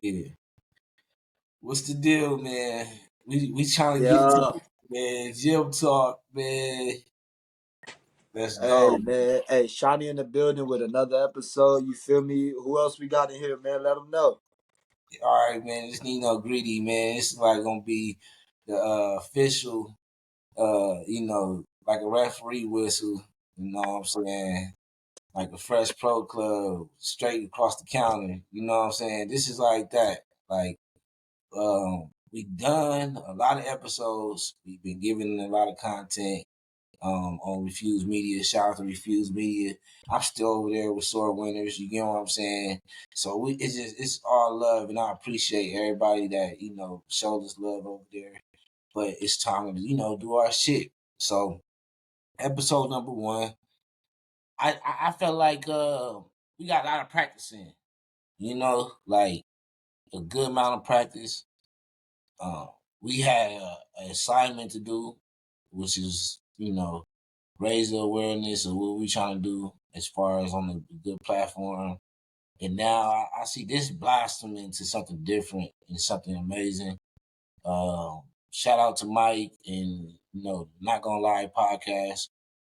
Yeah. What's the deal, man? We trying to get to Yeah. man. Gym talk, man. Let's Hey go. man. Hey, Shoney in the building with another episode. You feel me? Who else we got in here, man? Let them know. All right, man. Just need no greedy, man. This is like gonna be the official, like a referee whistle. You know what I'm saying? Like a fresh pro club, straight across the counter. You know what I'm saying? This is like that. Like, we've done a lot of episodes. We've been giving a lot of content. On Refuse Media. Shout out to Refuse Media. I'm still over there with Sore Winners. You get what I'm saying? So it's all love, and I appreciate everybody that showed us love over there. But it's time to do our shit. So episode number 1, I felt like we got a lot of practice in. Like a good amount of practice. Uh, we had an assignment to do, which is raise the awareness of what we're trying to do as far as on a good platform. And now I see this blossom into something different and something amazing. Shout out to Mike and Not Gonna Lie podcast.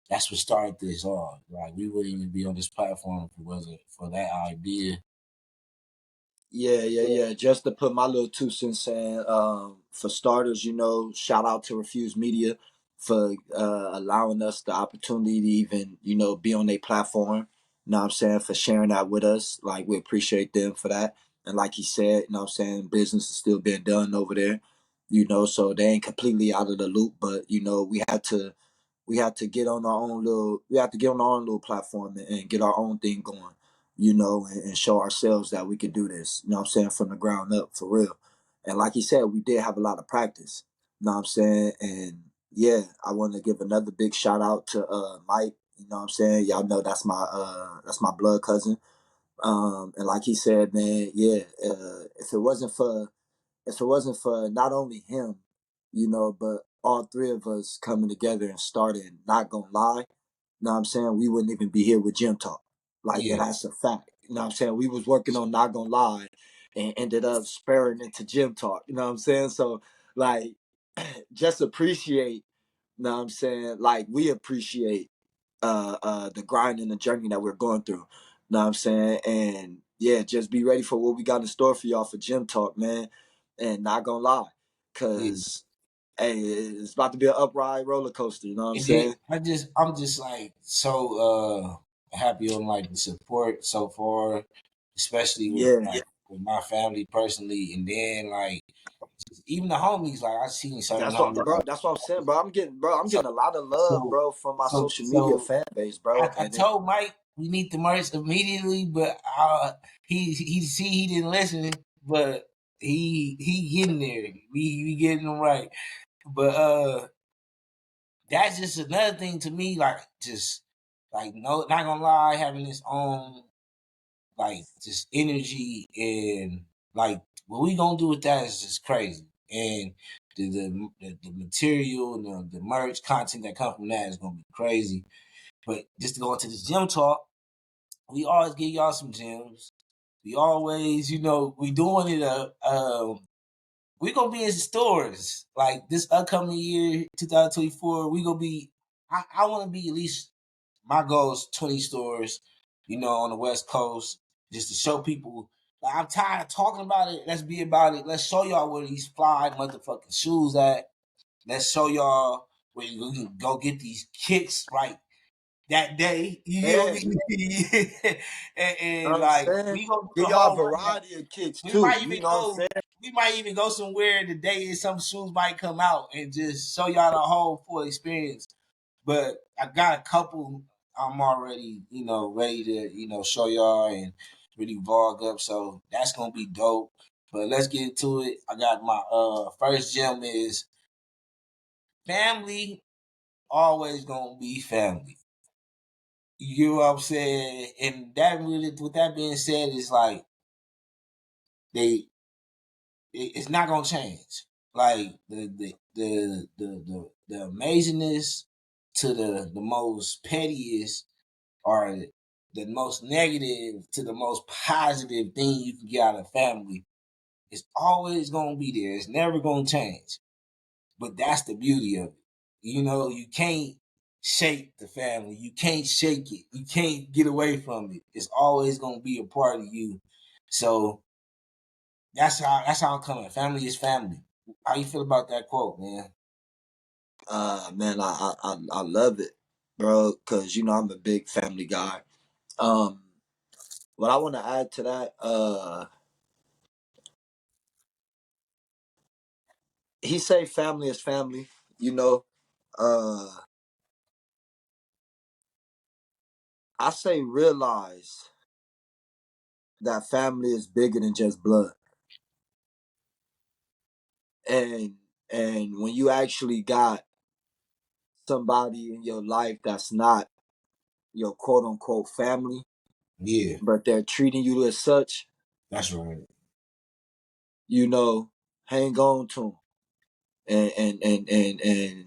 That's what started this all. Like we wouldn't even be on this platform if it wasn't for that idea. Yeah. Just to put my little 2 cents in, for starters, shout out to Refuse Media for allowing us the opportunity to even, be on their platform. You know what I'm saying? For sharing that with us. Like, we appreciate them for that. And like he said, you know what I'm saying? Business is still being done over there, so they ain't completely out of the loop. But, we had to get on our own little platform and get our own thing going, and show ourselves that we could do this, you know what I'm saying, from the ground up for real. And like he said, we did have a lot of practice, you know what I'm saying? And yeah, I want to give another big shout out to Mike, you know what I'm saying? Y'all know that's my blood cousin. And like he said, man, yeah, if it wasn't for not only him, but all three of us coming together and starting, not gonna lie, you know what I'm saying, we wouldn't even be here with Gym Talk. Like, and Yeah, that's a fact. You know what I'm saying? We was working on Not Gonna Lie and ended up sparing into Gym Talk. You know what I'm saying? So like just appreciate, you know what I'm saying? Like we appreciate the grind and the journey that we're going through. You know what I'm saying? And yeah, just be ready for what we got in store for y'all for Gym Talk, man. And not gonna lie, yeah. cause hey, it's about to be an upright roller coaster. You know what I'm And then saying? I'm just like so happy on like the support so far, especially with Yeah, with my family personally, and then like even the homies. Like I seen certain that's what, homies bro. like That's what I'm saying, bro. I'm so getting a lot of love, so bro, from my so social media so. fan base, bro. I And it, told Mike we need the merch immediately, but he didn't listen. But he getting there. We getting them right. But that's just another thing to me. Like just like no, not gonna lie, having this own like just energy and like what we gonna do with that is just crazy. And the material and the merch content that come from that is gonna be crazy. But just to go into this gym talk, we always give y'all some gems. We always, we doing it. We gonna be in stores like this upcoming year, 2024. We gonna be. I want to be at least. My goal is 20 stores, on the West Coast, just to show people. Like I'm tired of talking about it. Let's be about it. Let's show y'all where these fly motherfucking shoes at. Let's show y'all where you can go get these kicks right that day. You yeah, get me? you know and what I'm like saying? we gonna do Give the y'all a whole rundown. variety of kicks We too. might You even know what I'm go. saying? We might even go somewhere the day some shoes might come out and just show y'all the whole full experience. But I got a couple. I'm already ready to show y'all and really vlog up. So that's gonna be dope. But let's get into it. I got my first gem is family. Always gonna be family. You know what I'm saying? And that really, with that being said, is like they, it's not gonna change. Like the amazingness to the most pettiest, or the most negative to the most positive thing you can get out of family. It's always gonna be there. It's never gonna change. But that's the beauty of it. You know, you can't shake the family. You can't shake it. You can't get away from it. It's always gonna be a part of you. So that's how I'm coming. Family is family. How you feel about that quote, man? Man, I love it, bro, because I'm a big family guy. Um, what I want to add to that, he say family is family. You know, uh, I say realize that family is bigger than just blood, and when you actually got somebody in your life that's not your quote unquote family, Yeah, but they're treating you as such, that's right. hang on to them and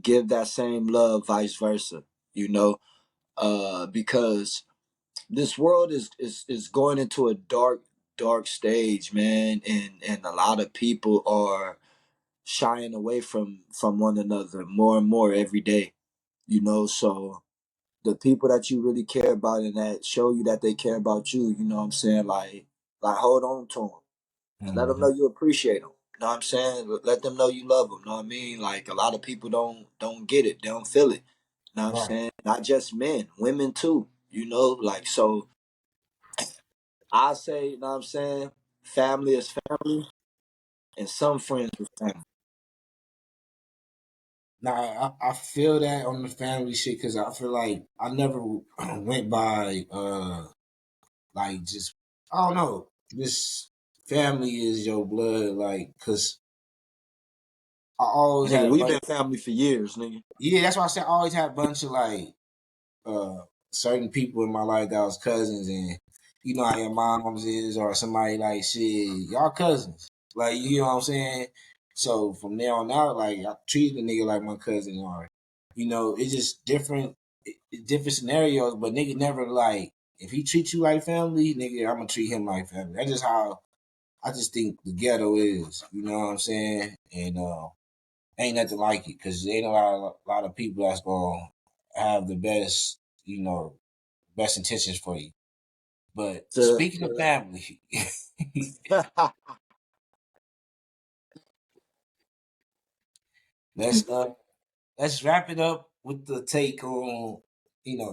give that same love, vice versa. You know, because this world is going into a dark stage, man, and a lot of people are shying away from one another more and more every day. So the people that you really care about and that show you that they care about you, you know what I'm saying? Like hold on to them and let them Mm-hmm. know you appreciate them. You know what I'm saying? Let them know you love them. You know what I mean? Like a lot of people don't get it. They don't feel it. You know what I'm Right. saying? Not just men, women too. Like so. I say, you know what I'm saying? Family is family, and some friends is family. Now I feel that on the family shit because I feel like I never went by like just I don't know. This family is your blood, like because I always had Nigga, a we've bunch. been family for years, nigga. Yeah, that's why I said I always had a bunch of like uh certain people in my life that was cousins, and you know how your moms is or somebody like shit, y'all cousins. Like you know what I'm saying? So from there on out, like I treat the nigga like my cousin or it's just different scenarios, but nigga never like if he treats you like family, nigga, I'm gonna treat him like family. That's just how I just think the ghetto is, you know what I'm saying? And ain't nothing like it because ain't a lot of people that's gonna have the best, best intentions for you. But To speaking of family, let's uh let's wrap it up with the take on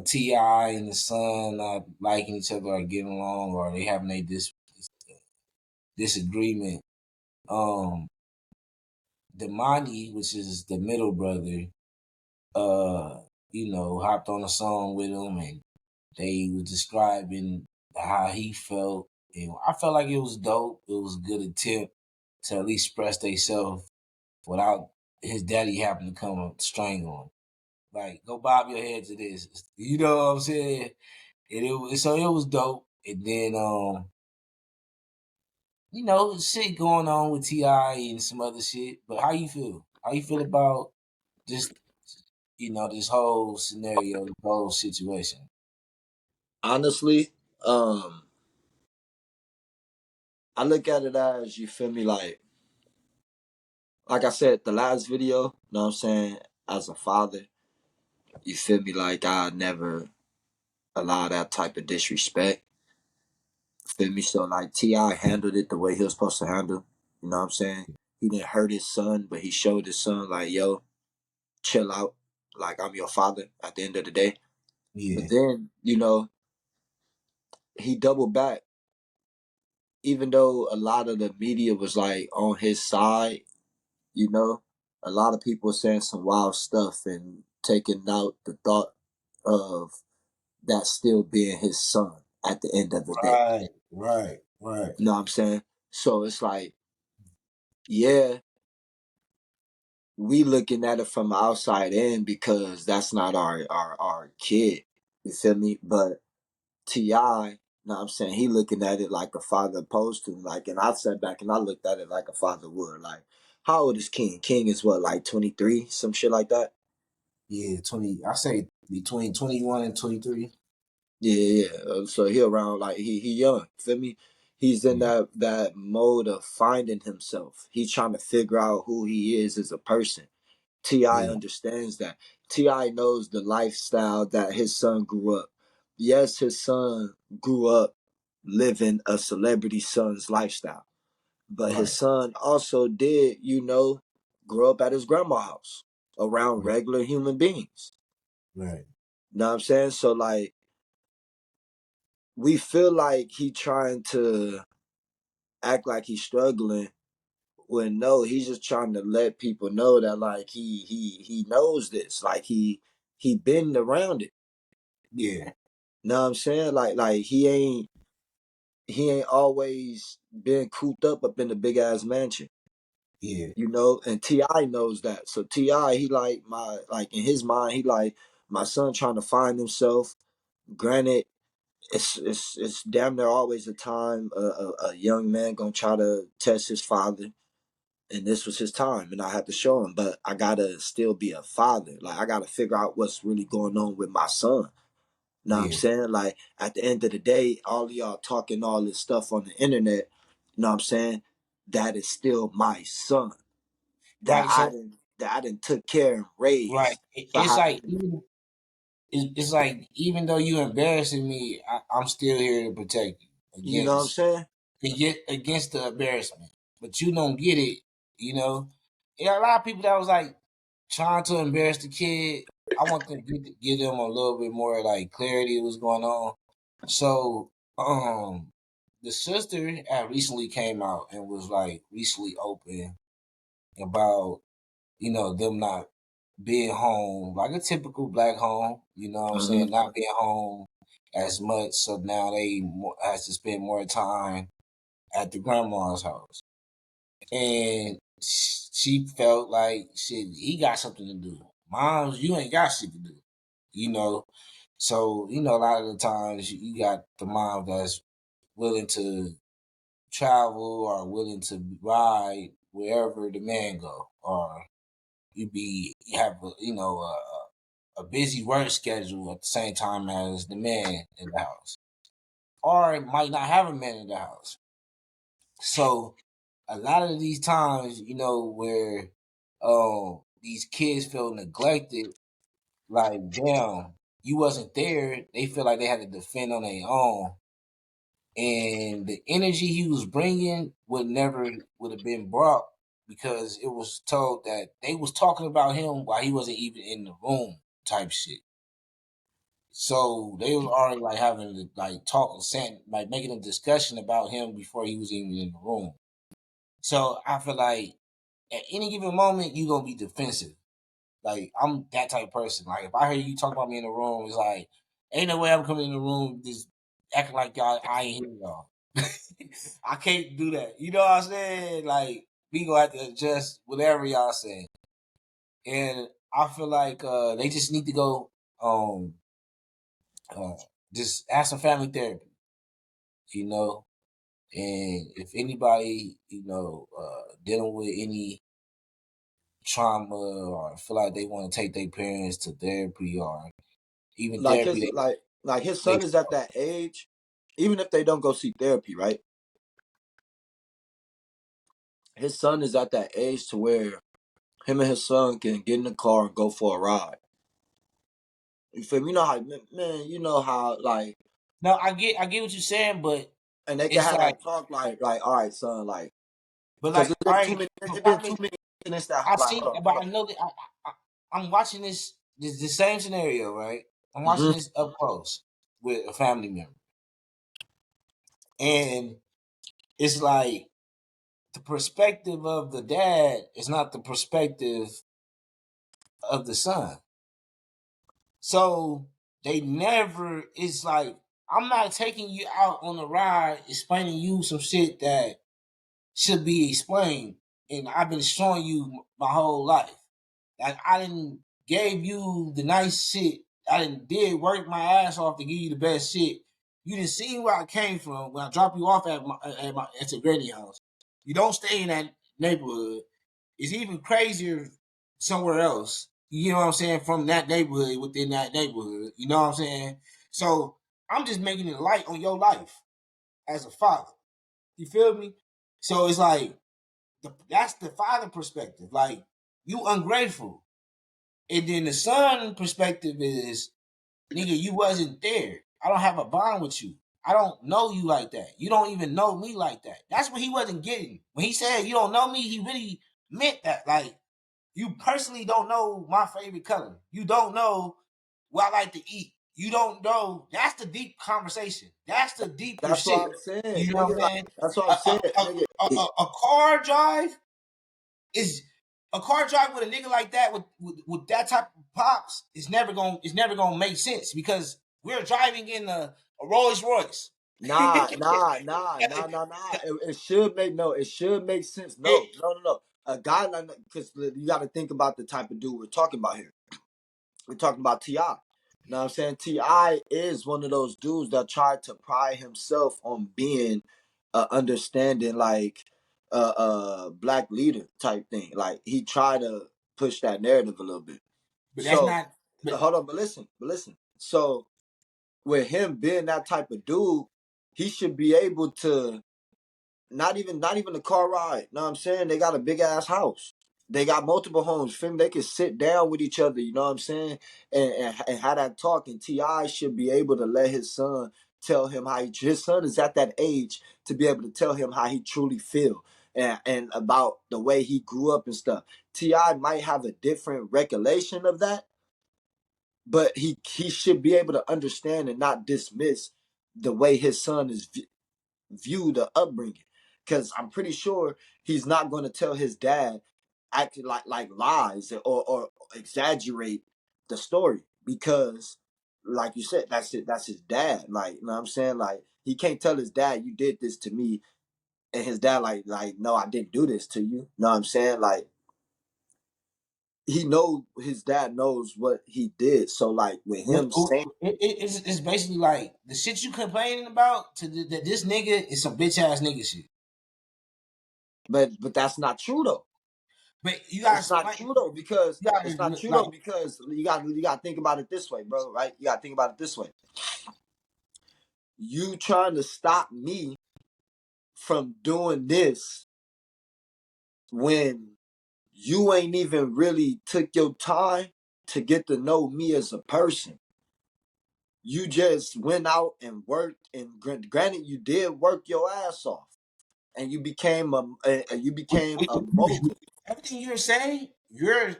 Ti and the son not liking each other or getting along or they having a disagreement. Um, Damani, which is the middle brother, hopped on a song with him and they was describing how he felt. And I felt like it was dope. It was a good attempt to at least express themselves without his daddy having to come and strangle him. Like, go bob your head to this. You know what I'm saying? And it was dope. And then shit going on with Ti and some other shit. But how you feel? How you feel about just this whole scenario, the whole situation? honestly, I look at it as you feel me, like I said, the last video, you know what I'm saying, as a father, you feel me, like I never allow that type of disrespect. Feel me? So like Ti handled it the way he was supposed to handle. You know what I'm saying? He didn't hurt his son, but he showed his son like, yo, chill out. Like I'm your father at the end of the day. But Yeah. then, he doubled back. Even though a lot of the media was like on his side, you know, a lot of people were saying some wild stuff and taking out the thought of that still being his son at the end of the day. Right, right, right. You know what I'm saying? So it's like, yeah, we looking at it from the outside in because that's not our kid. You feel me? But Ti, you know what I'm saying, he looking at it like a father opposed to like, and I sat back and I looked at it like a father would. Like, how old is King? King is what, like 23, some shit like that. Yeah, 20. I say between 21 and 23. Yeah, yeah. So he around like he young. Feel me? He's in Yeah. that mode of finding himself. He's trying to figure out who he is as a person. T.I. Yeah. understands that. T.I. knows the lifestyle that his son grew up. Yes, his son grew up living a celebrity son's lifestyle, but his Right. son also did, grow up at his grandma's house around Right. regular human beings. Right. You know what I'm saying? So like we feel like he trying to act like he's struggling when no, he's just trying to let people know that like he knows this. Like he been around it. Yeah. Know what I'm saying? Like he ain't always been cooped up in the big ass mansion. Yeah. And T.I. knows that. So T.I. he like in his mind, he like my son trying to find himself. Granted, it's damn near always a time a young man gonna try to test his father, and this was his time, and I had to show him. But I gotta still be a father. Like I gotta figure out what's really going on with my son. Know what I'm Yeah. saying? Like at the end of the day, all of y'all talking all this stuff on the internet, know what I'm saying? That is still my son. That Right. I So didn't that I didn't took care and right. raised. So I It's have like to, it's like even though you embarrassing me, I'm still here to protect you you know what I'm against saying? against the embarrassment. But you don't get it, you know. Yeah, a lot of people that was like trying to embarrass the kid. I want them to give them a little bit more like clarity of what's going on. So, the sister had recently came out and was like recently open about them not being home like a typical black home. You know what I'm Uh-huh. saying? Not being home as much, so now they has to spend more time at the grandma's house, and she felt like shit. He got something to do. Moms, you ain't got shit to do. You know, so a lot of the times you got the mom that's willing to travel or willing to ride wherever the man go, or you have a busy work schedule at the same time as the man in the house, or it might not have a man in the house. So a lot of these times, where these kids feel neglected, like damn, you wasn't there. They feel like they had to defend on their own, and the energy he was bringing would have been brought because it was told that they was talking about him while he wasn't even in the room, type shit. So they was already like having to like talk and saying like making a discussion about him before he was even in the room. So I feel like at any given moment you gonna be defensive. Like I'm that type of person. Like if I hear you talk about me in the room, it's like ain't no way I'm coming in the room just acting like y'all I ain't hear y'all. I can't do that. You know what I'm saying? Like we gonna have to adjust whatever y'all saying. And I feel like they just need to go um uh just have some family therapy, you know. And if anybody, dealing with any trauma or feel like they want to take their parents to therapy or even Like therapy, his like his they son is at that age, even if they don't go see therapy, right? His son is at that age to where him and his son can get in the car and go for a ride. You feel me? You know how man, you know how like no, I get what you're saying, but and they can it's have like, that talk like, all right, son, like but because like, it's all been too right, many for it's been too family, many incidents that I like see, hold on, but hold I know that I'm watching this the same scenario, right? I'm on. watching this up close with a family member, and it's like the perspective of the dad is not the perspective of the son. So they never. It's like I'm not taking you out on a ride, explaining you some shit that should be explained, and I've been showing you my whole life. Like I didn't gave you the nice shit. I didn't did work my ass off to give you the best shit. You didn't see where I came from when I drop you off at your granny house. You don't stay in that neighborhood. It's even crazier somewhere else. You know what I'm saying? From that neighborhood within that neighborhood. You know what I'm saying? So I'm just making it light on your life as a father. You feel me? So it's like that's the father perspective. Like you ungrateful, and then the son perspective is, nigga, you wasn't there. I don't have a bond with you. I don't know you like that. You don't even know me like that. That's what he wasn't getting. When he said you don't know me, he really meant that. Like, you personally don't know my favorite color. You don't know what I like to eat. You don't know. That's the deep conversation. That's the deeper That's what shit. I'm saying, You know what nigga. I'm Like, saying? that's what A, I'm a, saying, a, nigga. a car drive is a car drive with a nigga like that with that type of pops is never gonna make sense because we're driving in a Rolls Royce. Nah. It should make no. It should make sense. It, No. A guy like, because you got to think about the type of dude we're talking about here. We're talking about Ti. Know what I'm saying? Ti is one of those dudes that tried to pride himself on being understanding, like black leader type thing. Like he tried to push that narrative a little bit. but that's So not. But hold on, but listen. So with him being that type of dude, he should be able to not even the car ride. Know what I'm saying? They got a big ass house. They got multiple homes. Feel me? They can sit down with each other. You know what I'm saying? And have that talk. And Ti should be able to let his son tell him how his son is at that age to be able to tell him how he truly feel and about the way he grew up and stuff. Ti might have a different recollection of that, but he should be able to understand and not dismiss the way his son is view the upbringing, because I'm pretty sure he's not going to tell his dad acting like lies or exaggerate the story, because like you said, that's his dad. Like, you know what I'm saying? Like, he can't tell his dad, you did this to me, and his dad like no, I didn't do this to you. You know what I'm saying? Like, his dad knows what he did, so like with him saying, it's basically like the shit you complaining about that this nigga is some bitch ass nigga shit. but that's not true though. But you gotta It's not explain. true though, because You it's not gotta true like though, because you got to think about it this way, bro. Right? You got to think about it this way. You trying to stop me from doing this when you ain't even really took your time to get to know me as a person. You just went out and worked, and granted, you did work your ass off, and you became a mogul. everything you're saying. You're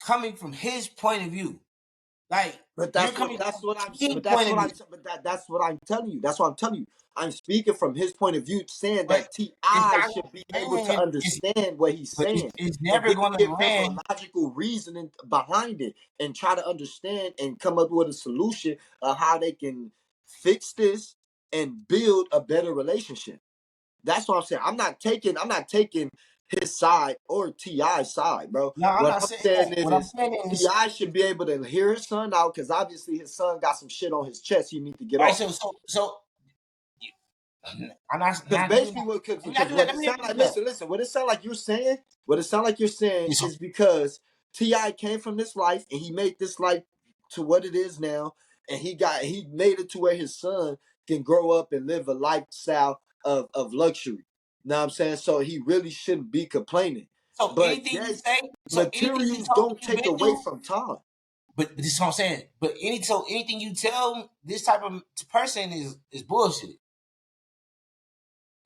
coming from his point of view. Like But you're that's what coming that's from what I'm his but point that's of what view. I but that's what I'm telling you. That's what I'm telling you. I'm speaking from his point of view, saying But that it's Ti not should be gonna able to land. understand what he's But saying, it's and never then gonna give him a land. logical reasoning behind it, and try to understand and come up with a solution of how they can fix this and build a better relationship. That's what I'm saying. I'm not taking his side or Ti's side, bro. No, I'm What not I'm saying saying that. What I'm is saying is Ti should be able to hear his son out, because obviously his son got some shit on his chest he need to get right. off. So I'm Because not. basically, Let me not because do that. what Let it me sound not like, do that. listen, what it sound like you're saying So, is because Ti came from this life and he made this life to what it is now, and he made it to where his son can grow up and live a lifestyle of luxury. Know what I'm saying? So he really shouldn't be complaining. so But anything you yes, say, so anything you materials told me don't you've take been away through, from time. but this is what I'm saying. But anything you tell this type of person is bullshit.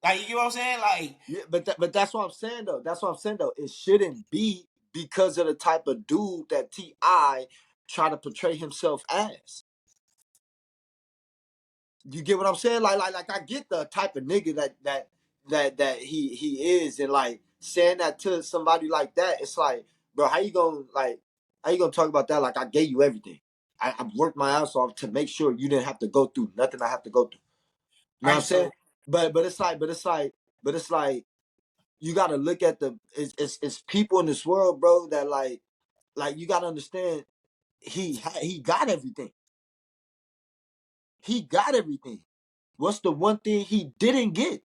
Like, you know what I'm saying? Like, Yeah, but that's what I'm saying though. That's what I'm saying though. It shouldn't be because of the type of dude that Ti try to portray himself as. You get what I'm saying? Like I get the type of nigga that he is, and like saying that to somebody like that, it's like, bro, how you gonna talk about that? Like, I gave you everything. I worked my ass off to make sure you didn't have to go through nothing I have to go through. You know all what I'm right, saying? so But it's like you got to look at it's people in this world, bro, that like you got to understand, he got everything. He got everything. What's the one thing he didn't get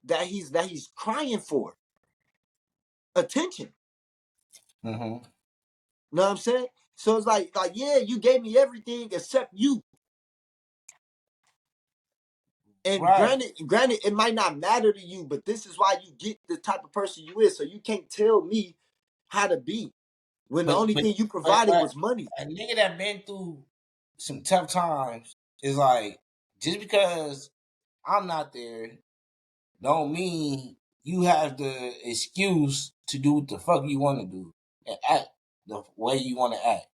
that he's crying for? Attention. mm-hmm. You know what I'm saying? So it's like yeah, you gave me everything except you. And Right. granted, it might not matter to you, but this is why you get the type of person you is. So you can't tell me how to be when the But only but thing you but, provided but was money. a nigga that been through some tough times is like, just because I'm not there don't mean you have the excuse to do what the fuck you want to do and act the way you want to act.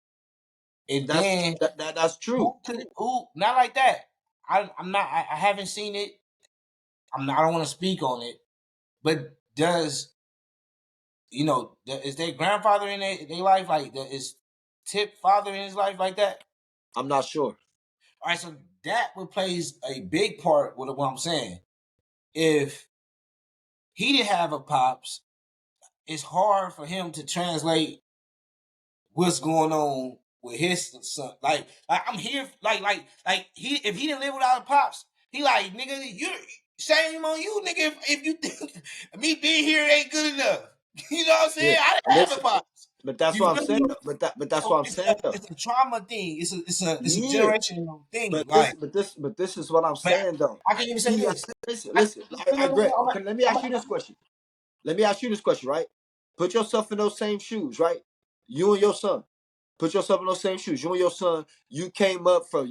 And then That's true. who not like that. I'm not. I haven't seen it. I don't want to speak on it. But does is their grandfather in their life like that? Is Tip father in his life like that? I'm not sure. All right, so that would plays a big part with what I'm saying. If he didn't have a pops, it's hard for him to translate what's going on with his son. Like I'm here, like he if he didn't live without a pops, he like nigga, you shame on you, nigga. If you think me being here ain't good enough, you know what I'm Yeah. saying? I didn't have a Listen, pops. but that's You what I'm feel saying. me? But that's So what I'm saying though. it's a trauma thing. It's a Yeah. generational thing. But Like, this is what I'm but saying though. I can even say T.I. this. Listen. I No, Greg, I'm okay, let me ask you this question. Let me ask you this question, right? Put yourself in those same shoes, right? You and your son. Put yourself in those same shoes. You and your son, you came up from,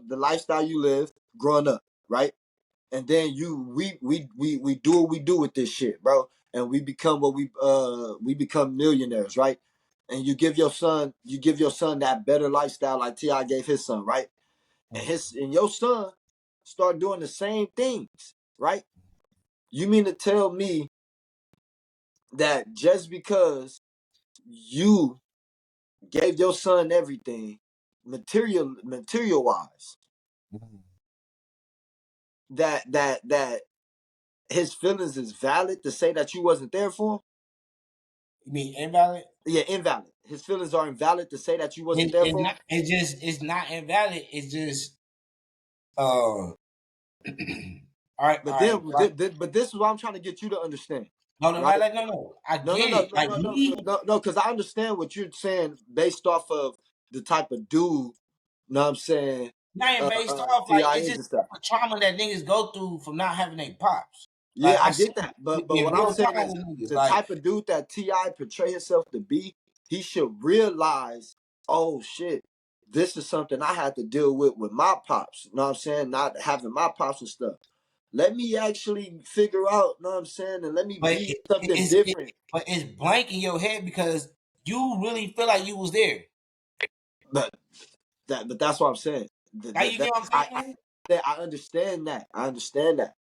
the lifestyle you lived growing up, right? And then we do what we do with this shit, bro. And we become we become millionaires, right? And you give your son that better lifestyle like T.I. gave his son, right? And your son start doing the same things, right? You mean to tell me that just because you gave your son everything, material wise, that his feelings is valid to say that you wasn't there for him? You mean invalid? Yeah, invalid. His feelings are invalid to say that you wasn't there It's for him. not. It's not invalid. It's just all right, But all right, right. but this is what I'm trying to get you to understand, No, no, right? no. I No, no, get no, it. no, Like no, no, me, no, because I understand what you're saying based off of the type of dude, you know what I'm saying, not based off like T.I. it's is just and stuff. a trauma that niggas go through from not having their pops. Yeah, Like I I see get that, but it in what I'm real saying time is with niggas. the Like, type of dude that Ti portray himself to be, he should realize, oh shit, this is something I had to deal with my pops. You know what I'm saying? Not having my pops and stuff. Let me actually figure out, you know what I'm saying, and let me but be something different. but it's blank in your head because you really feel like you was there. But that's what I'm saying. Like you get what I'm saying? I understand that. I understand that.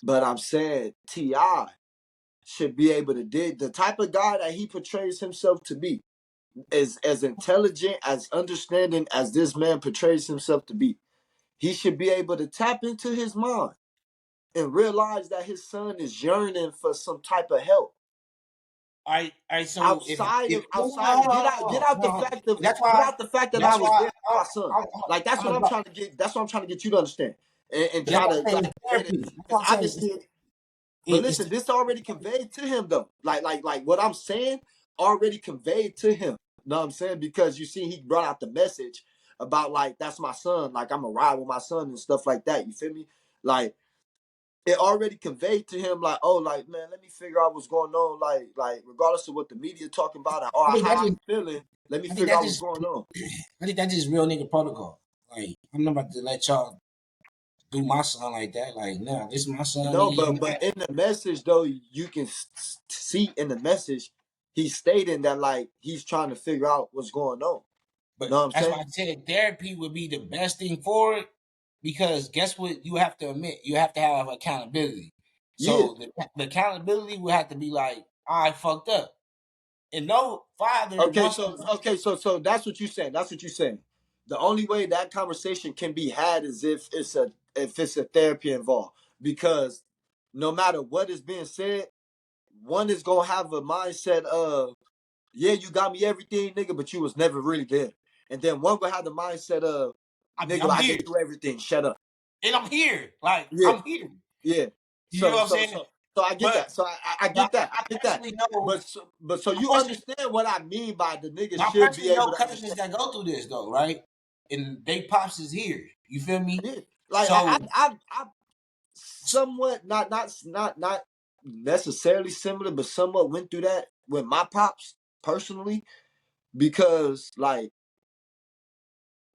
But I'm saying Ti should be able to dig the type of guy that he portrays himself to be. As intelligent, as understanding as this man portrays himself to be, he should be able to tap into his mind and realize that his son is yearning for some type of help All right. So outside of get out the hold on. fact of That's get why out the fact that I that's was why there for my son. Like that's I'm what a I'm trying to get. That's what I'm trying to get you to understand and that's try why to I'm saying it's convey this therapy. That's why because I'm saying obviously. But it's listen, this already conveyed to him though. Like what I'm saying already conveyed to him. You know what I'm saying? Because you see, he brought out the message about like that's my son. Like I'm a ride with my son and stuff like that. You feel me? Like it already conveyed to him like, oh, like man, let me figure out what's going on. Like regardless of what the media talking about or I think how that's I'm just feeling, let me I think figure that's out what's just going on. I think that's just real nigga protocol. Like I'm not about to let y'all do my son like that. Like, nah, this is my son, No, nigga. but in the message though, you can see in the message he's stating that like he's trying to figure out what's going on. But Know what I'm that's why saying? I said therapy would be the best thing for it because guess what? You have to admit you have to have accountability. Yeah. So the accountability would have to be like, I fucked up, and no father Okay, wants to. so that's what you're saying. That's what you're saying. The only way that conversation can be had is if it's a therapy involved. Because no matter what is being said, one is gonna have a mindset of, yeah, you got me everything, nigga, but you was never really there. And then one will have the mindset of, nigga, I'm I here, gave you everything, shut up. and I'm here. Like Yeah, I'm here. yeah. You know So what I'm so saying? so so I get But that. So I but get that. I I get that. personally know. But so I you personally understand what I mean by the nigga I should be personally know able to cousins understand. that go through this though, right? And they pops is here. You feel me? Yeah. Like So somewhat not necessarily similar, but somewhat went through that with my pops personally, because like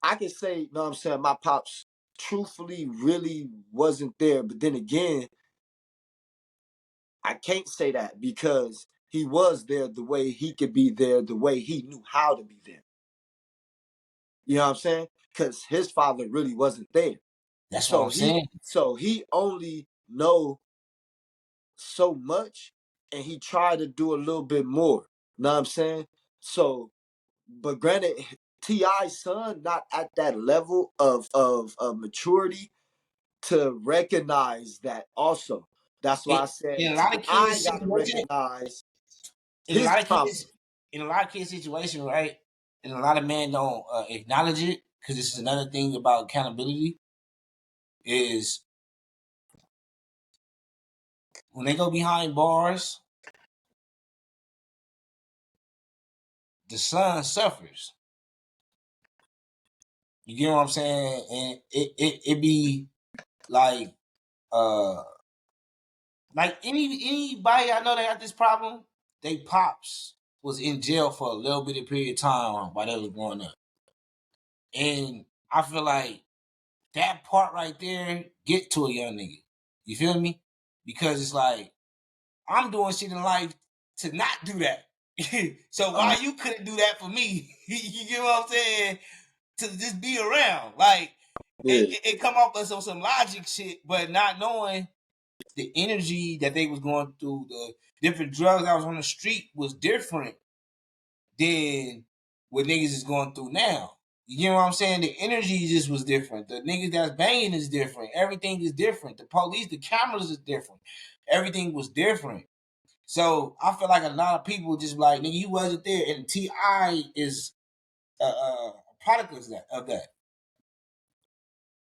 I can say, you know what I'm saying, my pops truthfully really wasn't there. But then again, I can't say that because he was there the way he could be there, the way he knew how to be there. You know what I'm saying? Because his father really wasn't there. That's what So I'm saying. he only know so much, and he tried to do a little bit more. Know what I'm saying? So, but granted, T.I.'s son not at that level of maturity to recognize that also. That's why I In said a lot of T.I. kids' gotta situation, recognize in a his lot of trauma. kids, in a lot of kids' situation, right? And a lot of men don't acknowledge it because this is another thing about accountability is when they go behind bars, the son suffers. You get what I'm saying? And it be like uh like anybody I know that got this problem, they pops was in jail for a little bit of period of time while they was growing up. And I feel like that part right there get to a young nigga. You feel me? Because it's like I'm doing shit in life to not do that. So why you couldn't do that for me? You get what I'm saying? To just be around. Like Yeah, it come off as some logic shit, but not knowing the energy that they was going through, the different drugs that was on the street was different than what niggas is going through now. You know what I'm saying? The energy just was different. The niggas that's banging is different. Everything is different. The police, the cameras is different. Everything was different. So I feel like a lot of people just like, nigga, you wasn't there. And T.I. is a product of that.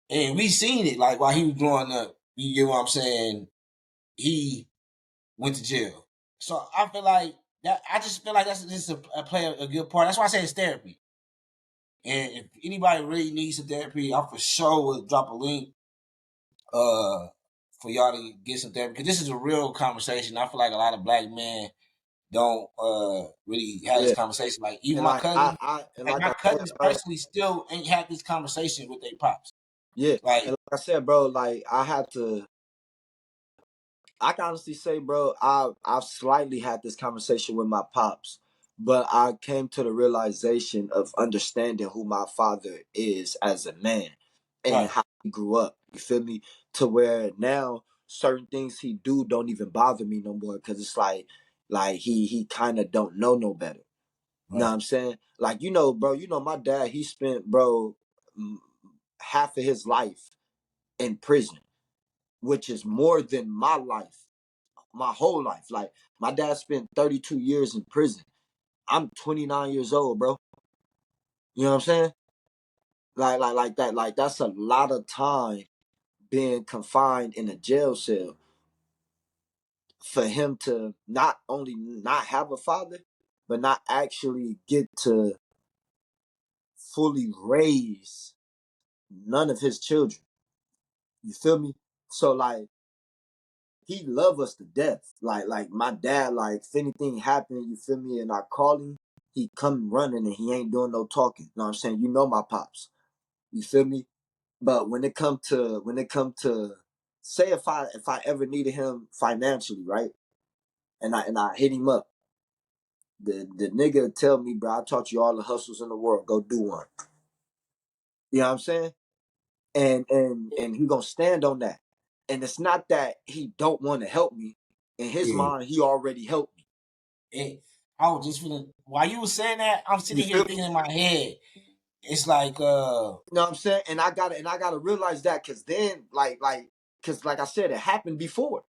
And we seen it like while he was growing up. You get what I'm saying? He went to jail. So I feel like that. I just feel like that's just a play a good part. That's why I say it's therapy. And if anybody really needs some therapy, I for sure will drop a link uh for y'all to get some therapy because this is a real conversation. I feel like a lot of black men don't really have this yeah. conversation. Like even And my like cousin, like like my I said, cousins bro, personally still ain't had this conversation with their pops. yeah. And Like like I said, bro, like I can honestly say, bro, I've slightly had this conversation with my pops, but I came to the realization of understanding who my father is as a man and right, how he grew up. You feel me? To where now certain things he do don't even bother me no more because it's like he kind of don't know no better. You know what right, I'm saying? Like bro, my dad, he spent, bro, half of his life in prison, which is more than my life, my whole life. Like my dad spent 32 years in prison. I'm 29 years old, bro. You know what I'm saying? Like that. Like that's a lot of time being confined in a jail cell for him to not only not have a father, but not actually get to fully raise none of his children. You feel me? So like he love us to death. Like my dad, like if anything happened, you feel me, and I call him, he come running and he ain't doing no talking. You know what I'm saying? You know my pops. You feel me? But when it come to say if I ever needed him financially, right? And I hit him up, the nigga tell me, bro, I taught you all the hustles in the world. Go do one. You know what I'm saying? And he gonna stand on that. And it's not that he don't want to help me. In his yeah. mind, he already helped me. And I was just feeling while you were saying that, I'm You sitting here feel me? thinking in my head, it's like You know what I'm saying? And I gotta realize that because then because like I said, it happened before.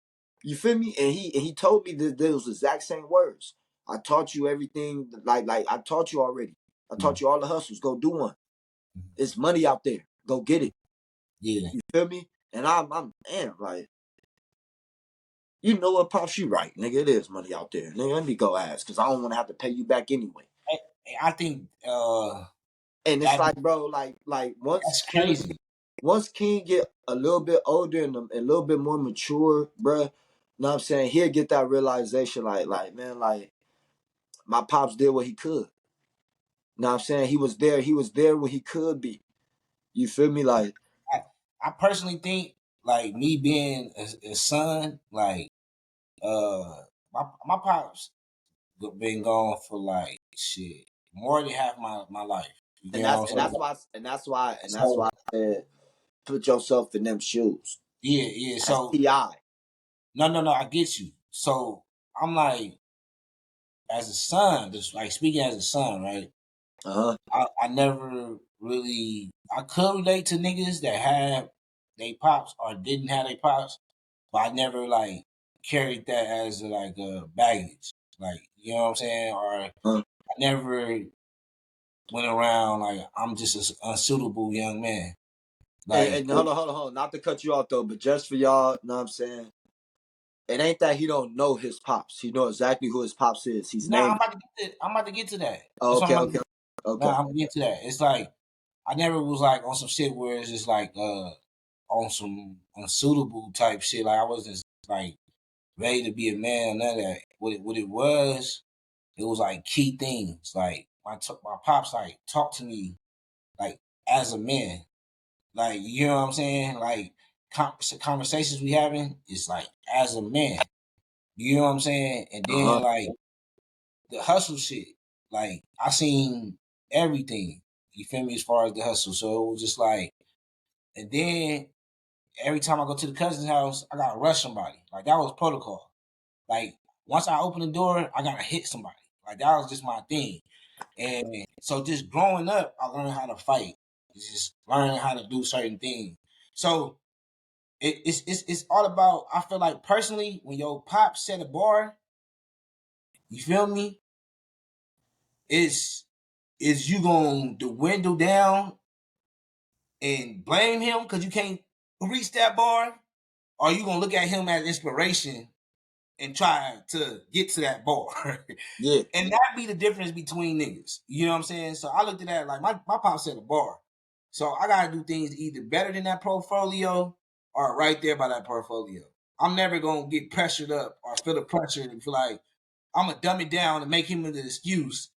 You feel me? And he told me those exact same words. I taught you everything, like I taught you already. I taught you all the hustles. Go do one. There's money out there. Go get it. yeah. You feel me? And I'm man, like, you know what, Pops, you right, nigga. It is money out there. Nigga, let me go ask, because I don't want to have to pay you back anyway. I think And it's that like, bro, like once that's him crazy. once King get a little bit older and a little bit more mature, bruh, know what I'm saying, he'll get that realization, like man, like my pops did what he could. Know what I'm saying, he was there when he could be. You feel me? Like, I personally think like me being a son, like my pops been gone for like shit more than half my life. You and know that's what and I'm that's saying? why So I said put yourself in them shoes. yeah. That's So Ti. no, I get you. So I'm like, as a son, just like speaking as a son, right? Uh huh. I never really I could relate to niggas that had they pops or didn't have they pops, but I never like carried that as like a baggage. Like, you know what I'm saying? Or I Uh-huh. never went around like I'm just an unsuitable young man. Like, And hold on. Not to cut you off though, but just for y'all, know what I'm saying? It ain't that he don't know his pops. He know exactly who his pops is. He's nah, named. I'm about to get to that. Oh, That's what I'm okay, about to okay, get. okay. Nah, I'm gonna get to that. It's like I never was like on some shit where it's just like on some unsuitable type shit. Like I wasn't like ready to be a man or none of that. What it was, it was like key things. Like my pops like talk to me like as a man. Like, you know what I'm saying? Like conversations we having is like as a man. You know what I'm saying? And Uh huh. then like the hustle shit. Like I seen everything. You feel me? As far as the hustle, so it was just like, and then every time I go to the cousin's house, I gotta rush somebody. Like that was protocol. Like once I open the door, I gotta hit somebody. Like that was just my thing. And so just growing up, I learned how to fight. It's just learning how to do certain things. So it's all about. I feel like personally, when your pop set a bar, you feel me? Is you gonna dwindle down and blame him because you can't reach that bar, or you gonna look at him as inspiration and try to get to that bar? Yeah. And that be the difference between niggas. You know what I'm saying? So I looked at that like my pop set a bar. So I gotta do things either better than that portfolio or right there by that portfolio. I'm never gonna get pressured up or feel the pressure and feel like I'm gonna dumb it down and make him an excuse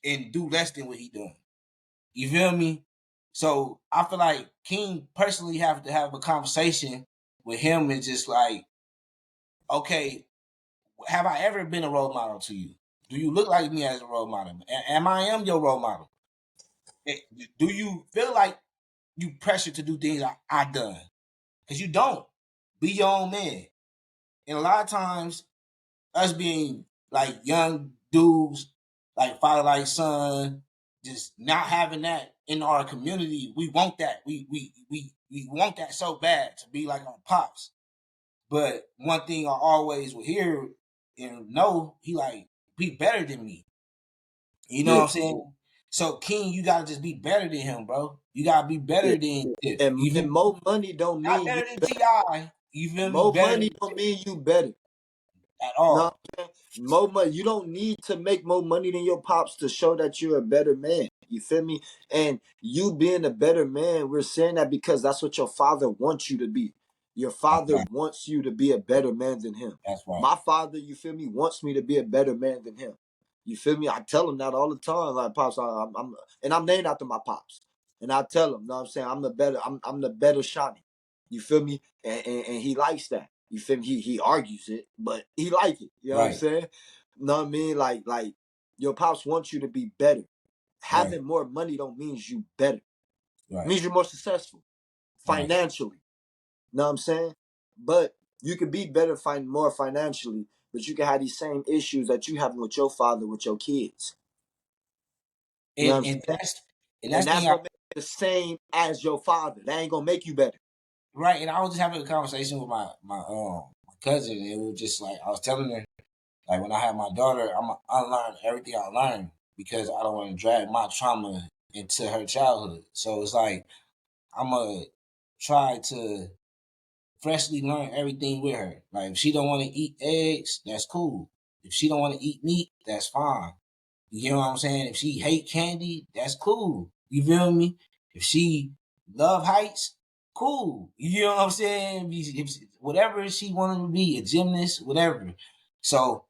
and do less than what he doing. You feel me? So I feel like King personally have to have a conversation with him and just like, okay, have I ever been a role model to you? Do you look like me as a role model? Am I your role model? Do you feel like you pressured to do things I done? Because you don't. Be your own man. And a lot of times, us being like young dudes, like father like son, just not having that in our community, we want that. We want that so bad to be like our pops. But one thing I always will hear and know, he like be better than me. You know what Yeah. I'm saying? So King, you gotta just be better than him, bro. You gotta be better Yeah. than Tip. And You feel and me? more money don't Not mean you better than better. Ti. You feel me? More Better money than don't Tip mean you better. at No, all. more money. You don't need to make more money than your pops to show that you're a better man. You feel me? And you being a better man, we're saying that because that's what your father wants you to be. Your That's father right. wants you to be a better man than him. That's right. My father, you feel me, wants me to be a better man than him. You feel me? I tell him that all the time. Like pops, and I'm named after my pops. And I tell him, know what I'm saying, I'm the better Shoney. You feel me? And he likes that. You feel me? He argues it, but he like it. You know what I'm Right. saying? Know what I mean? Like your pops want you to be better. Right. Having more money don't means you better. It Right. means you're more successful Right. financially. Know what I'm saying? But you could be better, find more financially, but you can have these same issues that you have with your father, with your kids. You know what I'm And saying? that's And the that's thing I gonna make you the same as your father. That ain't gonna make you better. right. And I was just having a conversation with my cousin, and it was just like I was telling her, like when I had my daughter, I'm gonna unlearn everything I learned because I don't want to drag my trauma into her childhood. So it's like I'm gonna try to freshly learn everything with her. Like if she don't want to eat eggs, that's cool. If she don't want to eat meat, that's fine. You know what I'm saying? If she hate candy, that's cool. You feel me? If she love heights, cool. You know what I'm saying? Whatever she wanted to be, a gymnast, whatever. So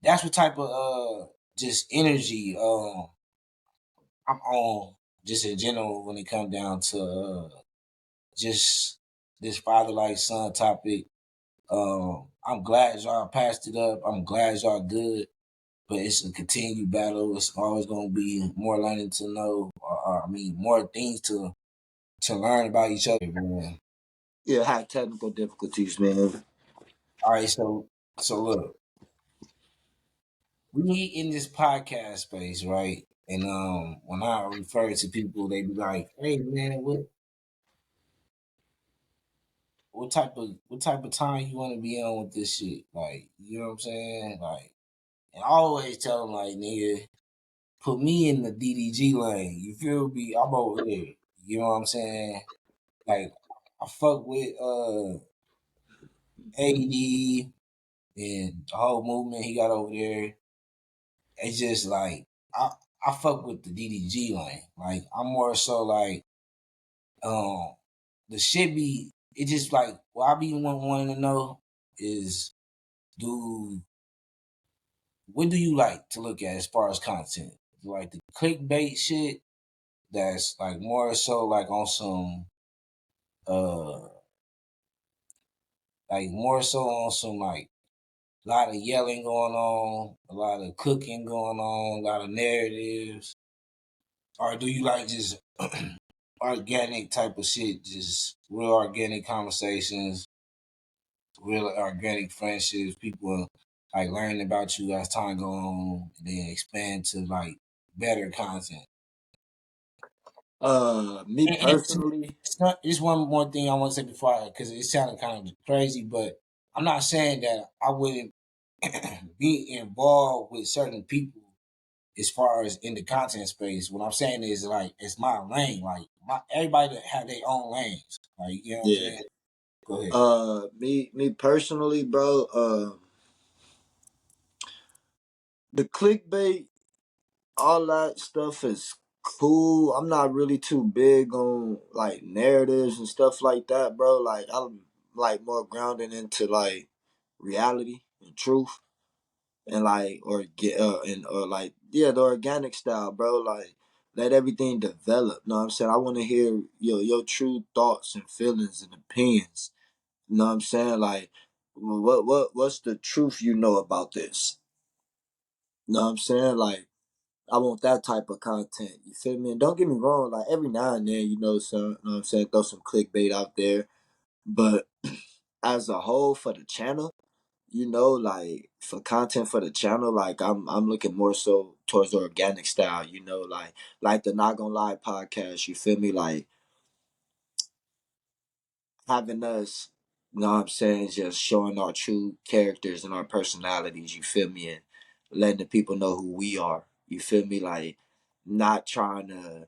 that's what type of just energy I'm on, just in general when it comes down to just this father like son topic. I'm glad y'all passed it up. I'm glad y'all good, but it's a continued battle. It's always gonna be more learning to know, or I mean, more things to learn about each other, man. Yeah, had technical difficulties, man. All right, so look, we in this podcast space, right? And when I refer to people, they be like, "Hey, man, what type of time you want to be on with this shit?" Like, you know what I'm saying? Like, and I always tell them, like, nigga, put me in the DDG lane. You feel me? I'm over there. You know what I'm saying? Like, I fuck with AD and the whole movement he got over there. It's just like I fuck with the DDG lane. Like, I'm more so like um the shit be it just like what I be wanting to know is, do what do you like to look at as far as content? Like the clickbait shit that's like more so like on some uh like more so on some like a lot of yelling going on, a lot of cooking going on, a lot of narratives, or do you like just organic type of shit, just real organic conversations, real organic friendships, people like learning about you as time go on, and then expand to like better content. Me And personally, it's not, just one more thing I want to say before, because it sounded kind of crazy, but I'm not saying that I wouldn't be involved with certain people as far as in the content space. What I'm saying is like it's my lane. Like everybody that have their own lanes. Like, you know what I'm yeah. saying? Go ahead. Me personally, bro. The clickbait, all that stuff is cool. I'm not really too big on like narratives and stuff like that, bro. Like I'm like more grounded into like reality and truth and like or get and or like yeah the organic style, bro. Like let everything develop. Know what I'm saying? I want to hear your true thoughts and feelings and opinions. You know what I'm saying? Like what's the truth you know about this? You know what I'm saying? Like I want that type of content. You feel me? And don't get me wrong, like every now and then, some, you know what I'm saying, throw some clickbait out there. But as a whole for the channel, like for content for the channel, like I'm looking more so towards the organic style, like the Not Gonna Lie podcast, you feel me? Like having us, you know what I'm saying, just showing our true characters and our personalities, you feel me? And letting the people know who we are. You feel me? Like not trying to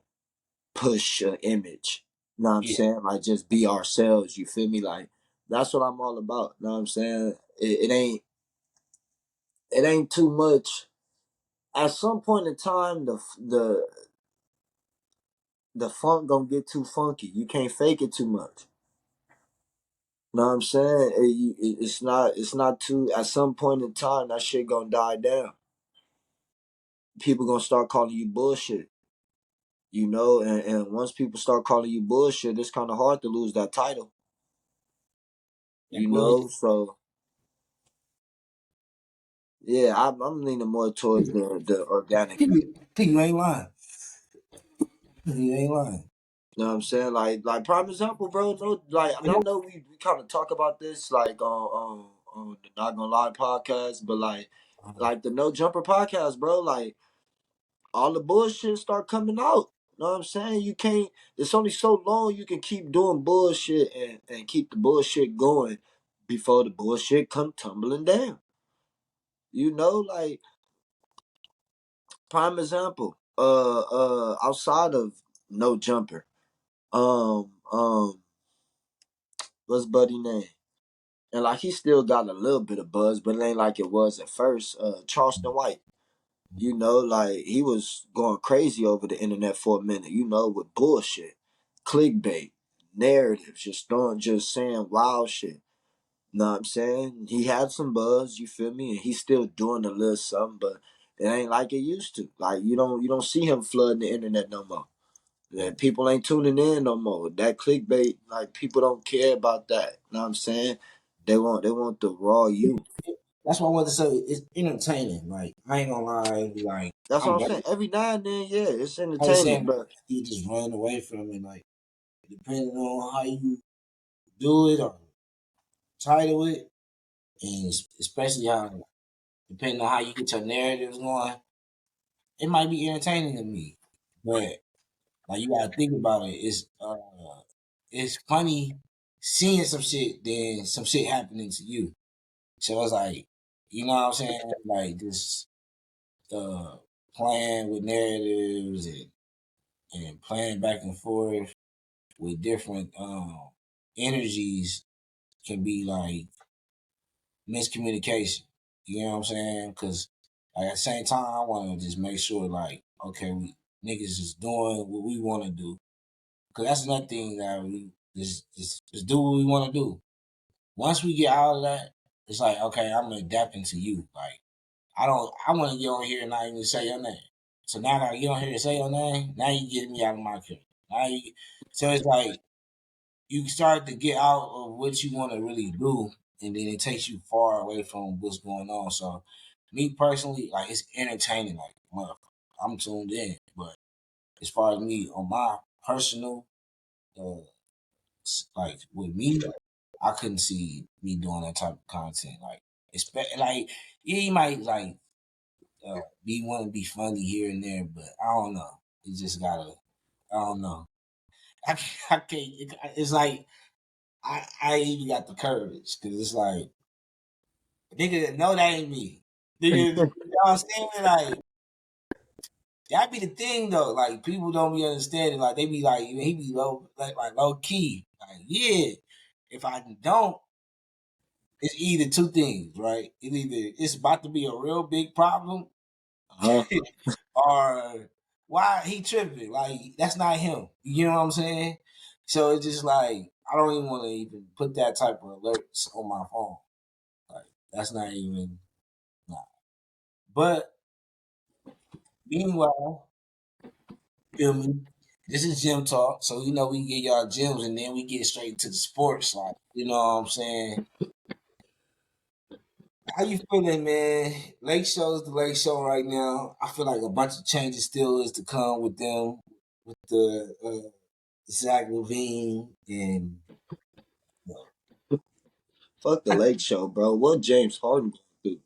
push an image. You know what I'm Yeah. saying? Like just be ourselves. You feel me? Like that's what I'm all about. You know what I'm saying? It ain't too much. At some point in time, the funk gonna get too funky. You can't fake it too much. You know what I'm saying? It's not too. At some point in time, that shit gonna die down. People gonna start calling you bullshit. And once people start calling you bullshit, it's kind of hard to lose that title. That bullshit. So yeah, I'm leaning more towards the organic. You ain't lying. You ain't lying. You know what I'm saying? Like prime example, bro. No, like, and I know we kind of talk about this like on the Not Gonna Lie podcast, but like the No Jumper podcast, bro. Like all the bullshit start coming out. You know what I'm saying? You can't. It's only so long you can keep doing bullshit and keep the bullshit going before the bullshit come tumbling down. Like prime example. Outside of No Jumper, um, um, what's Buddy name? And like he still got a little bit of buzz, but it ain't like it was at first. Charleston White, like he was going crazy over the internet for a minute, with bullshit, clickbait, narratives, just saying wild shit. Know what I'm saying? He had some buzz, you feel me? And he's still doing a little something, but it ain't like it used to. Like you don't see him flooding the internet no more. And people ain't tuning in no more. That clickbait, like people don't care about that. Know what I'm saying? They want the raw you. That's why I wanted to say it's entertaining. Like I ain't gonna lie, like That's what I'm I'm ready. saying. Every now and then, yeah, it's I was entertaining, saying but you just run away from it, like depending on how you do it or title it, and especially how depending on how you get your narratives going, it might be entertaining to me. But like you gotta think about it. It's funny seeing some shit than some shit happening to you. So it's like, you know what I'm saying? Like this uh playing with narratives and playing back and forth with different energies can be like miscommunication. You know what I'm saying? Because like, at the same time, I want to just make sure like, okay, we niggas is doing what we want to do. Because that's another thing that we just do what we want to do. Once we get out of that, it's like, okay, I'm adapting to you. Like I want to get on here and not even say your name. So now that I get on here and say your name, now you getting me out of my character. So it's like you start to get out of what you want to really do, and then it takes you far away from what's going on. So, me personally, like it's entertaining. Like, I'm tuned in. But as far as me on my personal, uh, like with me, I couldn't see me doing that type of content. Like, like yeah, you might like be want to be funny here and there, but I don't know. You just gotta. I don't know. I can't. It's like I even got the courage because it's like nigga, no, that ain't me. Nigga, you know what I'm saying? Like that be the thing though. Like people don't be understanding. Like they be like, he be low, like low key. Like yeah, if I don't, it's either two things, right? It's either it's about to be a real big problem, huh? or why he tripping? Like that's not him. You know what I'm saying? So it's just like I don't even want to even put that type of alerts on my phone. Like that's not even nah. But meanwhile, feel me? This is gym talk, so you know we get y'all gyms and then we get straight to the sports. Like you know what I'm saying? How you feeling, man? Lake Show's the Lake Show right now. I feel like a bunch of changes still is to come with them, with the Zach Levine and Fuck the Lake Show, bro. What James Harden gonna do?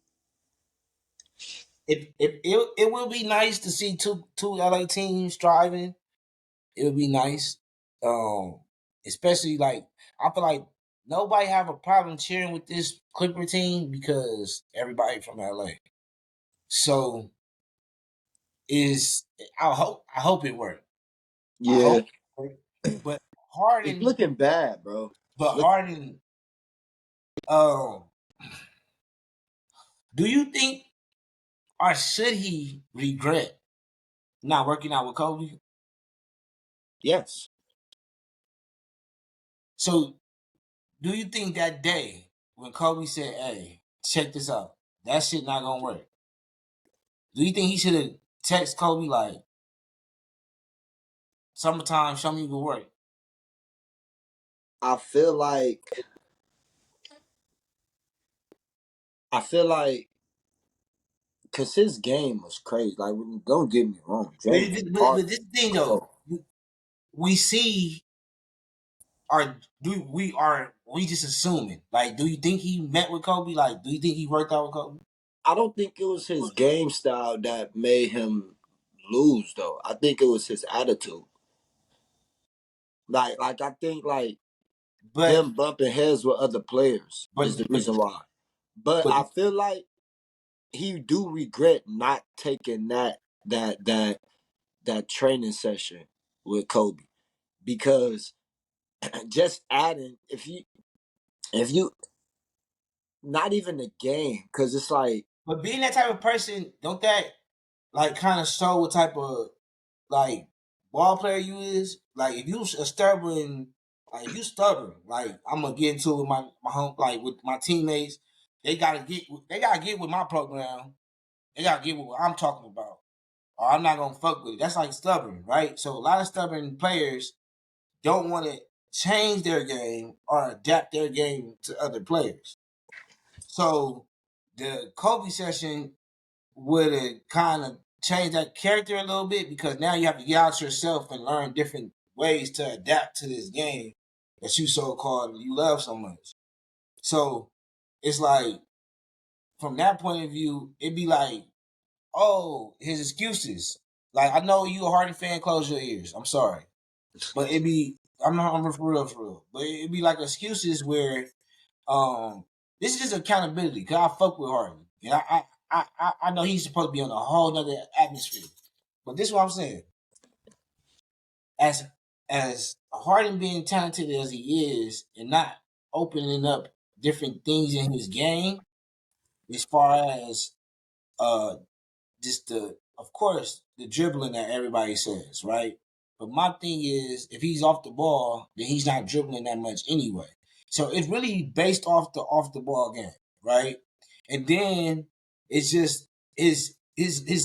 it will be nice to see two LA teams striving. It would be nice. Um, especially like I feel like nobody have a problem cheering with this Clipper team because everybody from LA. So is I hope it worked. I Yeah, hope it worked. But it's Harden looking bad, bro. It's but look. Harden um do you think or should he regret not working out with Kobe? Yes, So do you think that day when Kobe said, "Hey, check this out, that shit not gonna work"? Do you think he should have text Kobe like, "Summertime, show me your work"? I feel like I feel like because his game was crazy. Like, don't get me wrong, James Harden But this thing was though, cold. we see or do we are we just assuming? Like, do you think he met with Kobe? Like, do you think he worked out with Kobe? I don't think it was his game style that made him lose, though. I think it was his attitude. Like I think like But him bumping heads with other players is but the but reason why. But but I feel like he do regret not taking that that training session with Kobe because just adding if you not even the game because it's like but being that type of person, don't that like kind of show what type of like ball player you is? Like, if you a stubborn Like if you stubborn, like I'm gonna get into it with my home, like with my teammates. They gotta get with my program. They gotta get with what I'm talking about, or I'm not gonna fuck with it. That's like stubborn, right? So a lot of stubborn players don't want to change their game or adapt their game to other players. So the Kobe session would have kind of changed that character a little bit because now you have to get out yourself and learn different ways to adapt to this game that you so called you love so much. So it's like from that point of view, it'd be like, oh, his excuses. Like I know you a Harden fan, close your ears. I'm sorry. But it'd be I'm for real. But it'd be like excuses where this is just accountability because I fuck with Harden. And I know he's supposed to be on a whole nother atmosphere. But this is what I'm saying. As Harden being talented as he is and not opening up different things in his game as far as uh just the of course the dribbling that everybody says, right? But my thing is if he's off the ball, then he's not dribbling that much anyway. So it's really based off the ball game, right? And then it's just his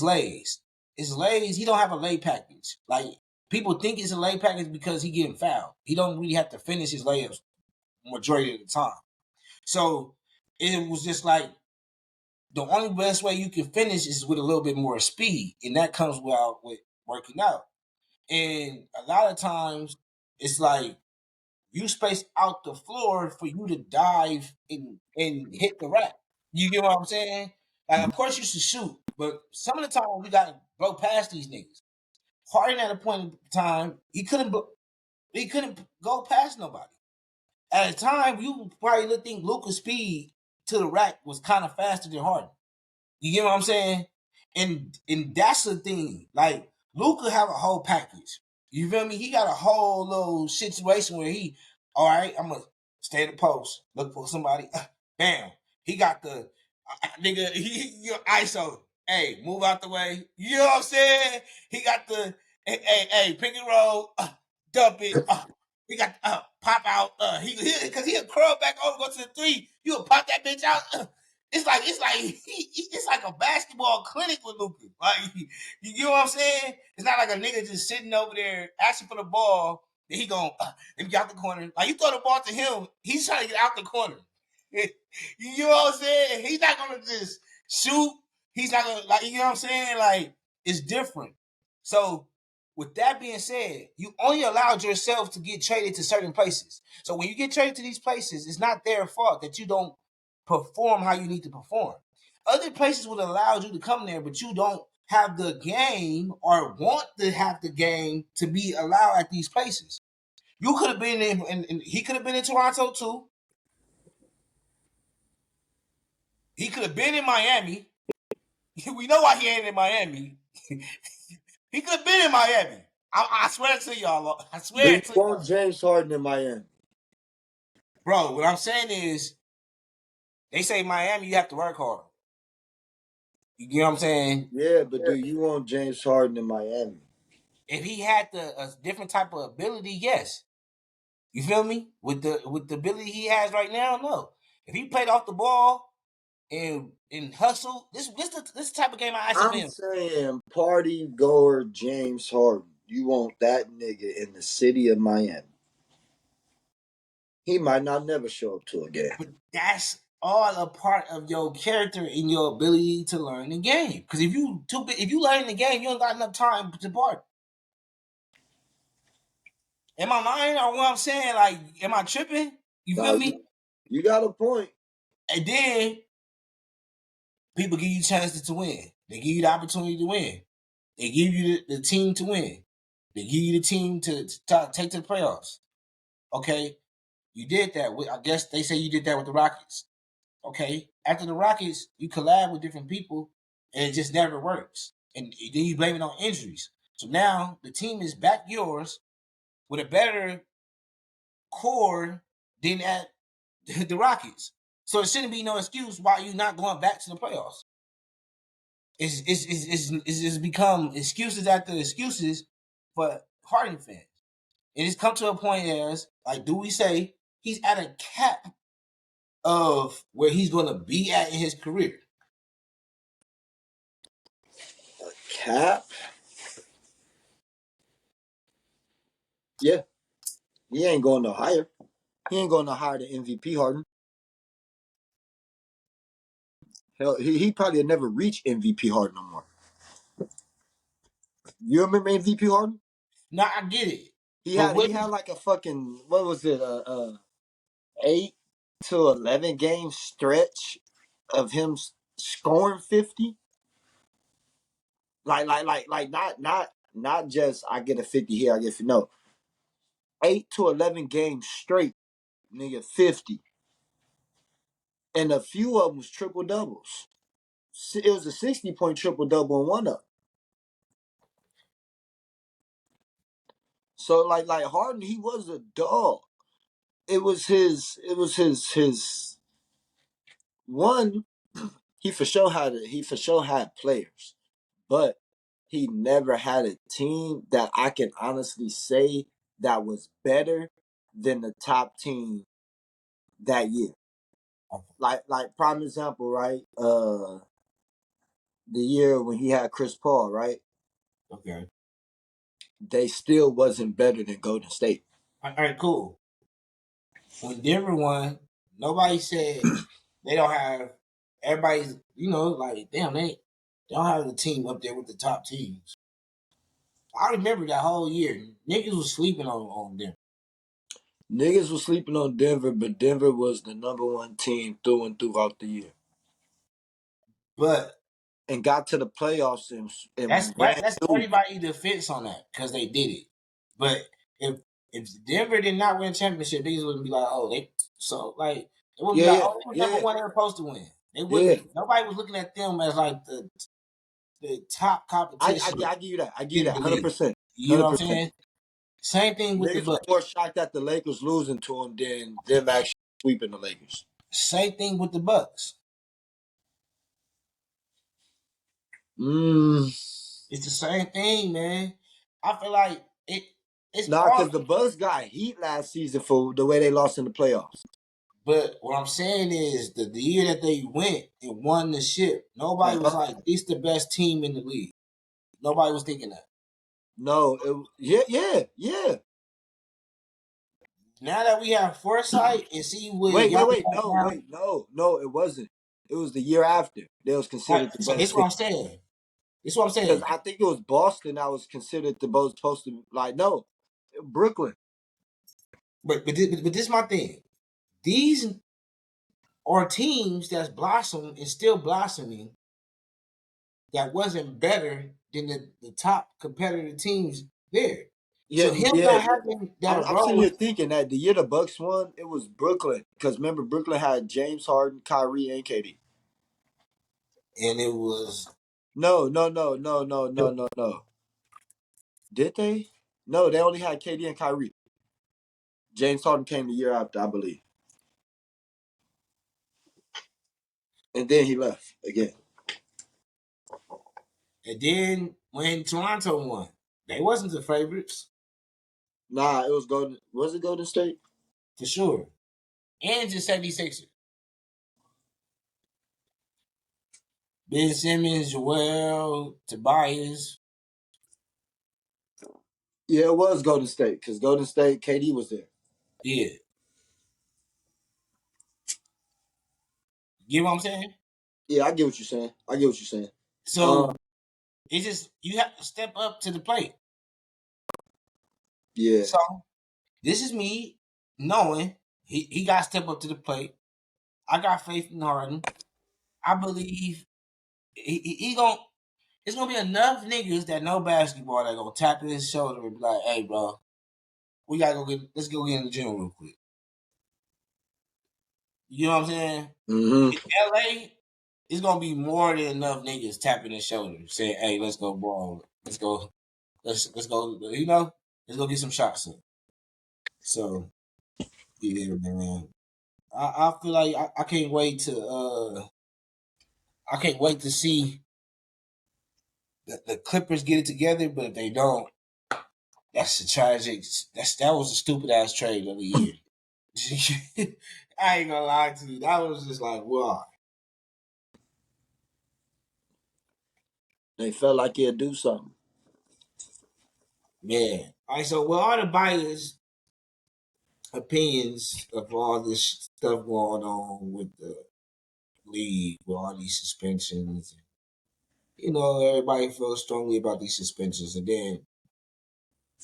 lays. His lays, he don't have a lay package. Like people think it's a lay package because he getting fouled. He don't really have to finish his layups majority of the time. So it was just like the only best way you can finish is with a little bit more speed, and that comes with working out. And a lot of times, it's like you space out the floor for you to dive and hit the rack. You get what I'm saying? Like, of course, you should shoot, but some of the time we got to blow past these niggas. Harden at a point in time, he couldn't go past nobody. At a time, you probably would think Luka's speed to the rack was kind of faster than Harden. You get what I'm saying? And that's the thing. Like Luka have a whole package. You feel me? He got a whole little situation where he, all right, I'm gonna stay at the post, look for somebody. Bam. He got the nigga. He ISO. Hey, move out the way. You know what I'm saying? He got the hey, pick and roll, dump it. He got pop out. He because he'll curl back over, go to the three. You'll pop that bitch out. It's like a basketball clinic with Luka. Like you know what I'm saying? It's not like a nigga just sitting over there asking for the ball. Then he going let me get out the corner. Like you throw the ball to him, he's trying to get out the corner. You know what I'm saying? He's not gonna just shoot. He's not gonna like you know what I'm saying? Like it's different. So with that being said, you only allowed yourself to get traded to certain places. So when you get traded to these places, it's not their fault that you don't perform how you need to perform. Other places would allow you to come there, but you don't have the game or want to have the game to be allowed at these places. You could have been in, and he could have been in Toronto too. He could have been in Miami. We know why he ain't in Miami. He could have been in Miami. I swear to y'all. I Do swear you to want y'all. James Harden in Miami? Bro, what I'm saying is, they say Miami, you have to work hard. You get what I'm saying? Yeah, but do you want James Harden in Miami? If he had a different type of ability, yes. You feel me? With the ability he has right now, no. If he played off the ball and hustle, this type of game I ask of I'm him. saying party goer James Harden. You want that nigga in the city of Miami. He might not never show up to a game. But that's all a part of your character and your ability to learn the game. Because if you learn the game, you don't got enough time to party. Am I lying or what I'm saying? Like, am I tripping? You feel Now me? you got a point. And then people give you chances to win. They give you the opportunity to win. They give you the team to win. They give you the team to take to the playoffs. Okay, you did that. I guess they say you did that with the Rockets. Okay, after the Rockets, you collab with different people, and it just never works. And then you blame it on injuries. So now the team is back yours with a better core than at the Rockets. So it shouldn't be no excuse why you're not going back to the playoffs. It's become excuses after excuses for Harden fans. And it's come to a point as, like, do we say he's at a cap of where he's going to be at in his career? Cap. Yeah, he ain't going no higher. He ain't going no higher than MVP Harden. Hell, he probably never reach MVP Harden no more. You remember MVP Harden? No, I get it. He But had what, he had like a fucking what was it 8 to 11 game stretch of him scoring 50. Like not just I get a 50 here, I get 50. No, 8 to 11 games straight, nigga, 50, and a few of them was triple doubles. It was a 60-point triple double in one of them. So like Harden, he was a dog. It was his one. He for sure had players, but he never had a team that I can honestly say that was better than the top team that year. Like prime example, right? The year when he had Chris Paul, right? okay. They still wasn't better than Golden State. All right, cool. When Denver won, nobody said they don't have everybody's, like, damn, they don't have the team up there with the top teams. I remember that whole year. Niggas was sleeping on them. Niggas was sleeping on Denver, but Denver was the number one team through and throughout the year, But and got to the playoffs and ran that's through. everybody defense on that because they did it. But if Denver did not win a championship, niggas wouldn't be like, oh, they so like it wouldn't be Yeah, like, yeah, oh, they were number yeah, one, they were supposed to win. They yeah. wouldn't. Nobody was looking at them as like the top competition I give you that. I give you in that. the Hundred league. percent. You know Hundred what I'm percent. saying? Same thing with the Niggas was Bucks. more shocked that the Lakers losing to him than them actually sweeping the Lakers. Same thing with the Bucks. Mm. It's the same thing, man. I feel like it's Nah, all. because the Bucks got heat last season for the way they lost in the playoffs. But what I'm saying is the year that they went and won the ship, nobody was Uh-huh. like, this the best team in the league. Nobody was thinking that. No, yeah. Now that we have foresight and see where Wait, y'all wait, wait. at No, now, wait, no, it wasn't. It was the year after. They was right? considered the So best this team. what I'm saying. This what I'm Because saying. I think it was Boston that was considered the most supposed to like no. Brooklyn. But this is my thing. These are teams that's blossomed and still blossoming that wasn't better than the top competitive teams there. Yeah, So him yeah. not having I'm, that I'm sitting role, here thinking that the year the Bucks won, it was Brooklyn. Because remember, Brooklyn had James Harden, Kyrie, and KD. and it was No. Did they? No, they only had KD and Kyrie. James Harden came the year after, I believe. And then he left again. and then when Toronto won, they wasn't the favorites Nah, it was Golden. Was it Golden State? for sure. And the 76ers. Ben Simmons, Joel, Tobias. Yeah, it was Golden State. Because Golden State, KD was there. Yeah. You know what I'm saying? Yeah, I get what you're saying. I get what you're saying. So it's just you have to step up to the plate. Yeah. So this is me knowing he got to step up to the plate. I got faith in Harden. I believe he gonna. It's gonna be enough niggas that know basketball that gonna tap his shoulder and be like, "Hey, bro, we gotta go get. Let's go get in the gym real quick." You know what I'm saying? Mm-hmm. In LA, it's gonna be more than enough niggas tapping his shoulder, saying, "Hey, let's go ball. Let's go. Let's go. Let's go get some shots in." So yeah, man. I feel like I can't wait to I can't wait to see the Clippers get it together. But if they don't, That's a tragic. That was a stupid ass trade of the year. I ain't gonna lie to you. That was just like, wow. They felt like he'd do something. Yeah. All right, so with all the biased opinions of all this stuff going on with the league, with all these suspensions, everybody feels strongly about these suspensions. And then,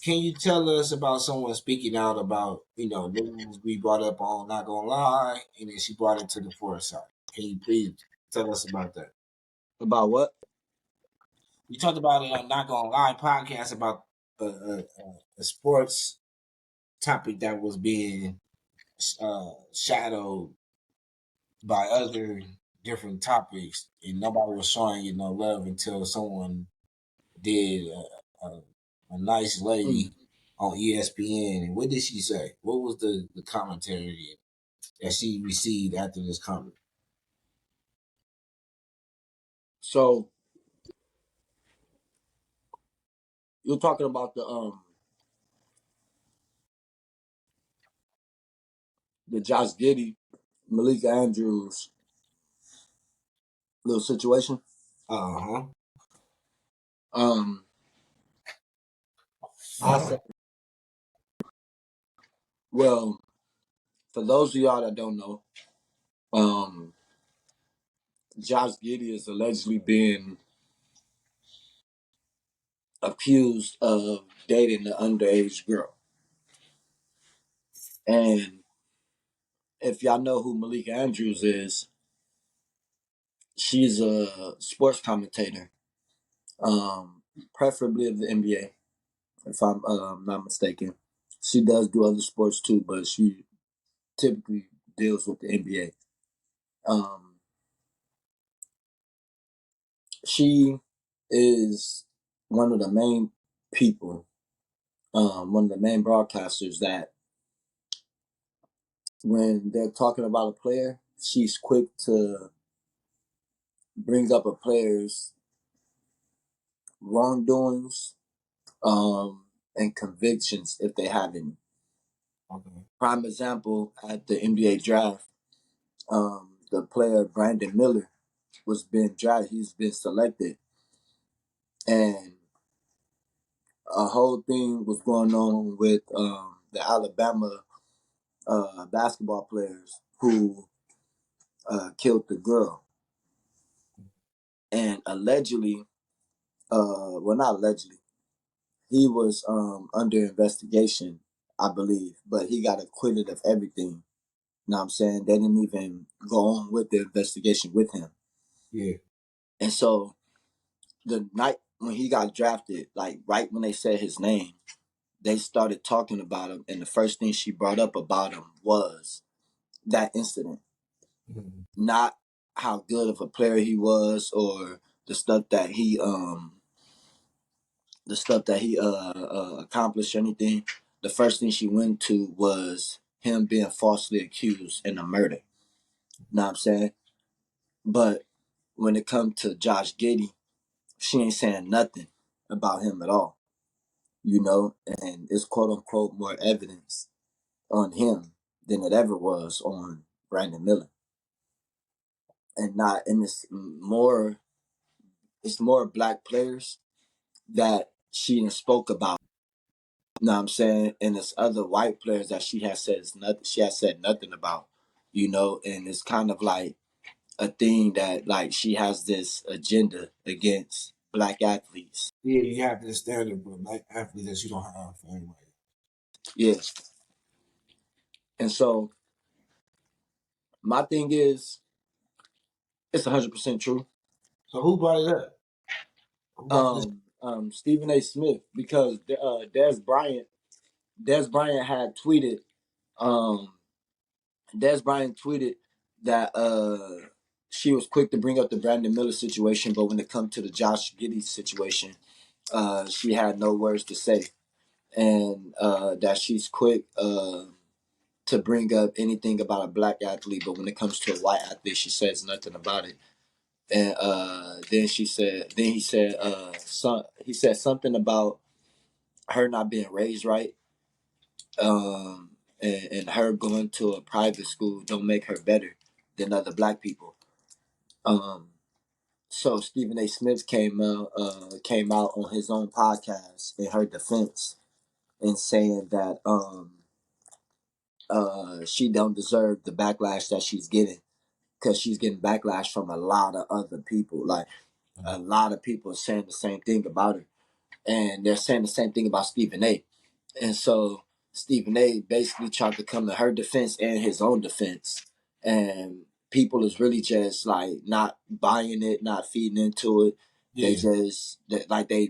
can you tell us about someone speaking out about, news we brought up on Not Gonna Lie, and then she brought it to the forefront? Can you please tell us about that? About what? We talked about it on Not Gonna Lie podcast about a sports topic that was being shadowed by other different topics, and nobody was showing you no love until someone did a nice Mm. lady on ESPN. And what did she say? What was the commentary that she received after this comment? So you're talking about the Josh Giddey, Malika Andrews little situation. Uh huh. Um, I said, well, for those of y'all that don't know, um, Josh Giddey is allegedly being accused of dating an underage girl. And if y'all know who Malika Andrews is, she's a sports commentator, preferably of the NBA, if I'm not mistaken. She does do other sports too, but she typically deals with the NBA. Um, she is one of the main people, one of the main broadcasters that when they're talking about a player, she's quick to bring up a player's wrongdoings, and convictions if they have any. Okay. Prime example at the NBA draft, the player Brandon Miller was being drafted. He's been selected, and a whole thing was going on with the Alabama basketball players who killed the girl, and allegedly, well, not allegedly, he was under investigation, I believe, but he got acquitted of everything. You know what I'm saying? They didn't even go on with the investigation with him. Yeah. And so the night when he got drafted, like right when they said his name, they started talking about him. And the first thing she brought up about him was that incident, Mhm. not how good of a player he was or the stuff that he accomplished or anything. The first thing she went to was him being falsely accused in a murder. You know what I'm saying? But when it comes to Josh Giddey, she ain't saying nothing about him at all, and it's quote unquote more evidence on him than it ever was on Brandon Miller. And it's more black players that she done spoke about. You know what I'm saying? And it's other white players that she has said nothing about, and it's kind of like a thing that like she has this agenda against black athletes. Yeah, you have this standard with black athletes that you don't have for anybody. Yeah. And so my thing is it's 100% true. So who brought it up? Who brought this? Stephen A. Smith, because Des Bryant had tweeted, um, Des Bryant tweeted that she was quick to bring up the Brandon Miller situation, but when it comes to the Josh Giddey situation, she had no words to say, and that she's quick to bring up anything about a black athlete, but when it comes to a white athlete, she says nothing about it. And then he said something about her not being raised right, and her going to a private school don't make her better than other black people. So Stephen A. Smith came out on his own podcast in her defense and saying that she don't deserve the backlash that she's getting, because she's getting backlash from a lot of other people. Like, a lot of people are saying the same thing about her, and they're saying the same thing about Stephen A. And so Stephen A. basically tried to come to her defense and his own defense, and people is really just like not buying it, not feeding into it. Yeah.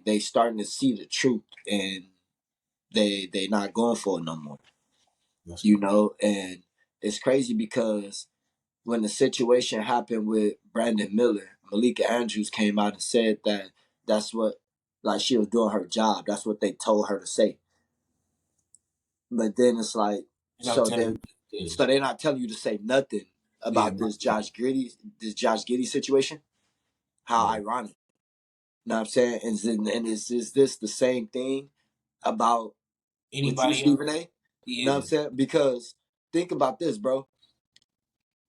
They starting to see the truth, and they not going for it no more. That's You know, and it's crazy because when the situation happened with Brandon Miller, Malika Andrews came out and said that that's what, like, she was doing her job. That's what they told her to say. But then it's like, You know, so they're not telling you to say nothing yeah, about this Josh Giddey situation. How yeah. ironic. You know what I'm saying? And is this the same thing about with you, Anybody else? Stephen A? You know what Yeah. I'm saying? Because think about this, bro.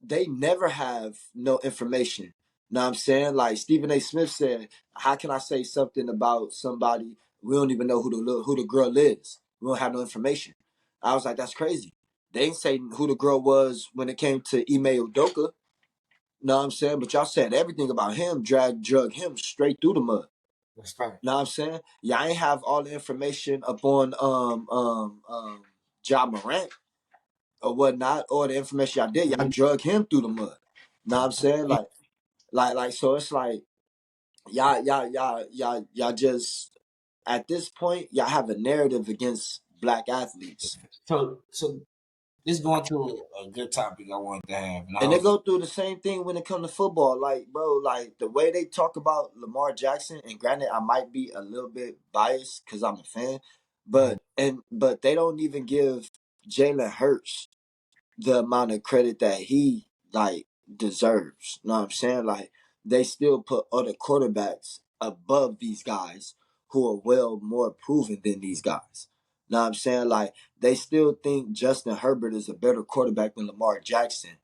They never have no information. Know what I'm saying? Like Stephen A. Smith said, how can I say something about somebody we don't even know who the girl is? We don't have no information. I was like, that's crazy. They ain't say who the girl was when it came to Ime Udoka. Know what I'm saying? But y'all said everything about him, drug him straight through the mud. That's right. Know what I'm saying? Y'all ain't have all the information upon Ja Morant or whatnot, or the information y'all did. Y'all drug him through the mud. Know what I'm saying? Like, so it's like y'all just, at this point, y'all have a narrative against black athletes. So this is going to a good topic I wanted to have. And they go through the same thing when it comes to football. Like, bro, like the way they talk about Lamar Jackson, and granted, I might be a little bit biased because I'm a fan, but they don't even give Jalen Hurts the amount of credit that he like deserves. You know what I'm saying? Like, they still put other quarterbacks above these guys who are well more proven than these guys. You know what I'm saying? Like, they still think Justin Herbert is a better quarterback than Lamar Jackson.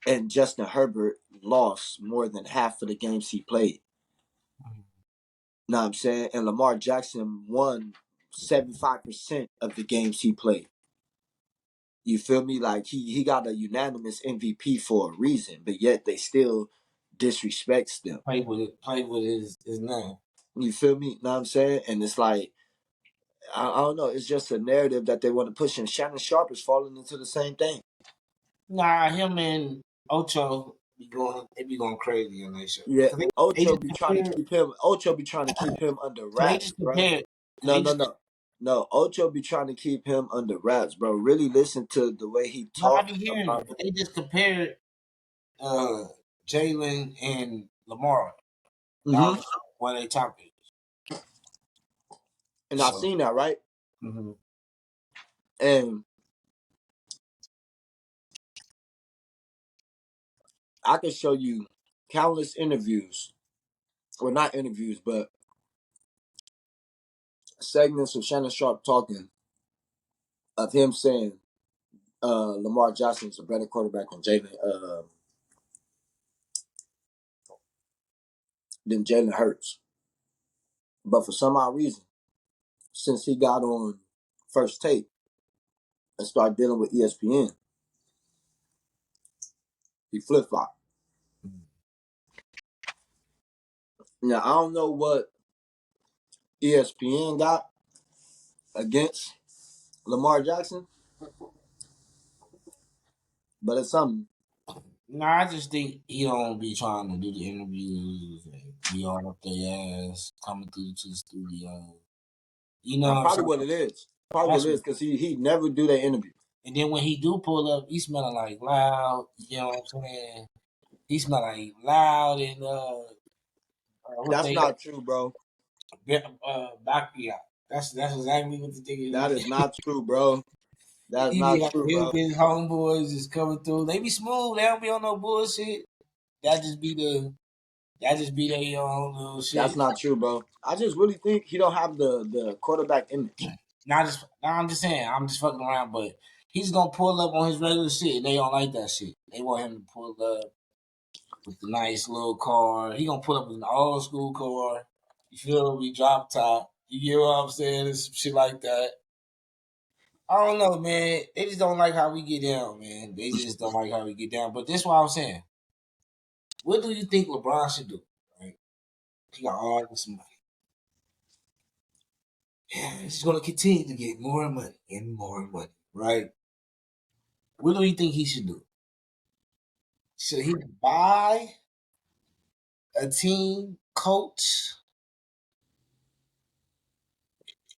And Justin Herbert lost more than half of the games he played. You know what I'm saying? And Lamar Jackson won 75% of the games he played. You feel me? Like, he got a unanimous MVP for a reason, but yet they still disrespects them. Play with his name. You feel me? Know what I'm saying? And it's like, I don't know. It's just a narrative that they want to push, and Shannon Sharp is falling into the same thing. Nah, him and Ocho they be going crazy on that show. Yeah, They Ocho just be trying to compared. keep him. Ocho be trying to keep him under So they wraps, just bro. compared. No, no, no, no. Ocho be trying to keep him under wraps, bro. Really listen to the way he No, I be talks hearing it, about. but they just compared uh, Jalen and Lamar. That Mm-hmm. was one of their topics. And I So, seen that, right? mm-hmm. And I can show you countless interviews, well, not interviews, but segments of Shannon Sharp talking, of him saying Lamar Jackson's a better quarterback than Jalen Hurts. But for some odd reason, since he got on First Take and started dealing with ESPN, he flip flopped. Now I don't know what ESPN got against Lamar Jackson, but it's something. No, I just think he don't be trying to do the interviews and be all up their ass coming through to the studio. You know what I'm Probably saying? what it is. Probably what That's it what. is, because he never do that interview. And then when he do pull up, he smelling like loud. You know what I'm saying? He smell like loud and what That's they not true, bro. backyard. That's exactly what the thing That is. is not true, bro. That's He be not like true, him bro. and his homeboys just coming through. They be smooth. They don't be on no bullshit. That just be the That just be their own little That's shit. not true, bro. I just really think he don't have the quarterback image. I'm just saying, I'm just fucking around, but he's gonna pull up on his regular shit. They don't like that shit. They want him to pull up with the nice little car. He gonna pull up with an old school car. You feel me? Drop top. You get what I'm saying? It's some shit like that. I don't know, man. They just don't like how we get down, man. They just don't like how we get down. But that's what I'm saying. What do you think LeBron should do? Right? He got all this money. Yeah, he's gonna continue to get more money and more money, right? What do you think he should do? Should he buy a team, coach,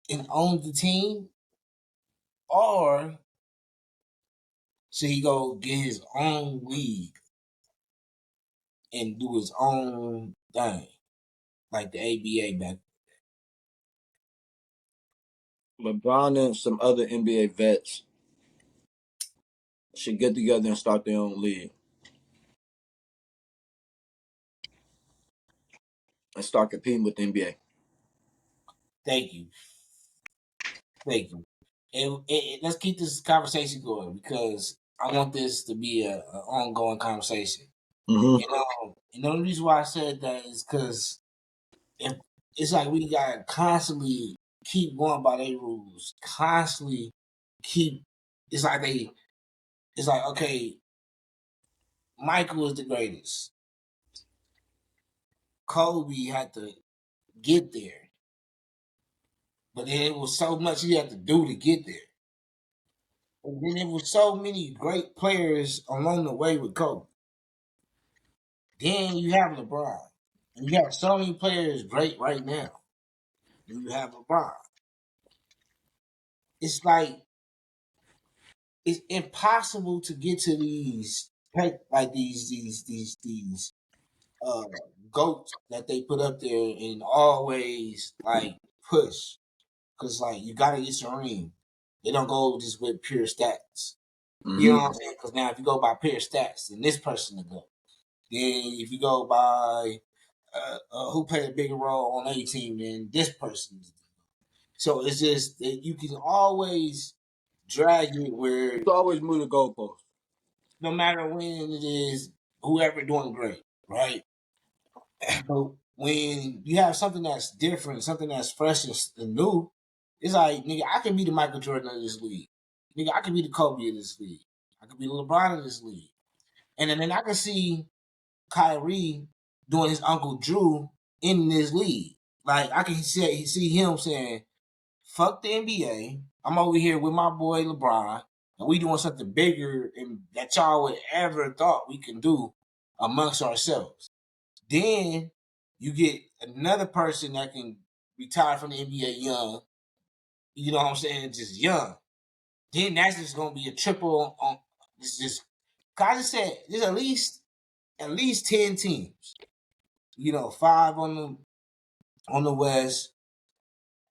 and own the team, or should he go get his own league and do his own thing, like the ABA back? LeBron and some other NBA vets should get together and start their own league and start competing with the NBA. Thank you, thank you. And let's keep this conversation going because I want this to be an ongoing conversation. Mm-hmm. And the only reason why I said that is because if it's like we gotta constantly keep going by their rules, constantly keep. It's like they. It's like okay, Michael is the greatest. Kobe had to get there, but then it was so much he had to do to get there. And then there was so many great players along the way with Kobe. Then you have LeBron, and you have so many players great right now. And you have LeBron. It's like it's impossible to get to these like these uh goats that they put up there and always like push because like you gotta get your ring. They don't go just with pure stats. You know Mm-hmm. what I'm saying? Because now if you go by pure stats, then this person to go. Then if you go by who played a bigger role on a team, then this person. So it's just that you can always drag it where It's always move the goalpost. no matter when it is, whoever doing great, right? But when you have something that's different, something that's fresh and new, it's like, nigga, I can be the Michael Jordan of this league. Nigga, I can be the Kobe of this league. I can be the LeBron of this league. And then I can see Kyrie doing his Uncle Drew in this league. Like, I can see him saying, fuck the NBA. I'm over here with my boy LeBron, and we doing something bigger and that y'all would ever thought we can do amongst ourselves. Then you get another person that can retire from the NBA young. You know what I'm saying? Just young. Then that's just gonna be a triple on. It's just. I just said there's at least 10 teams. You know, five on the West,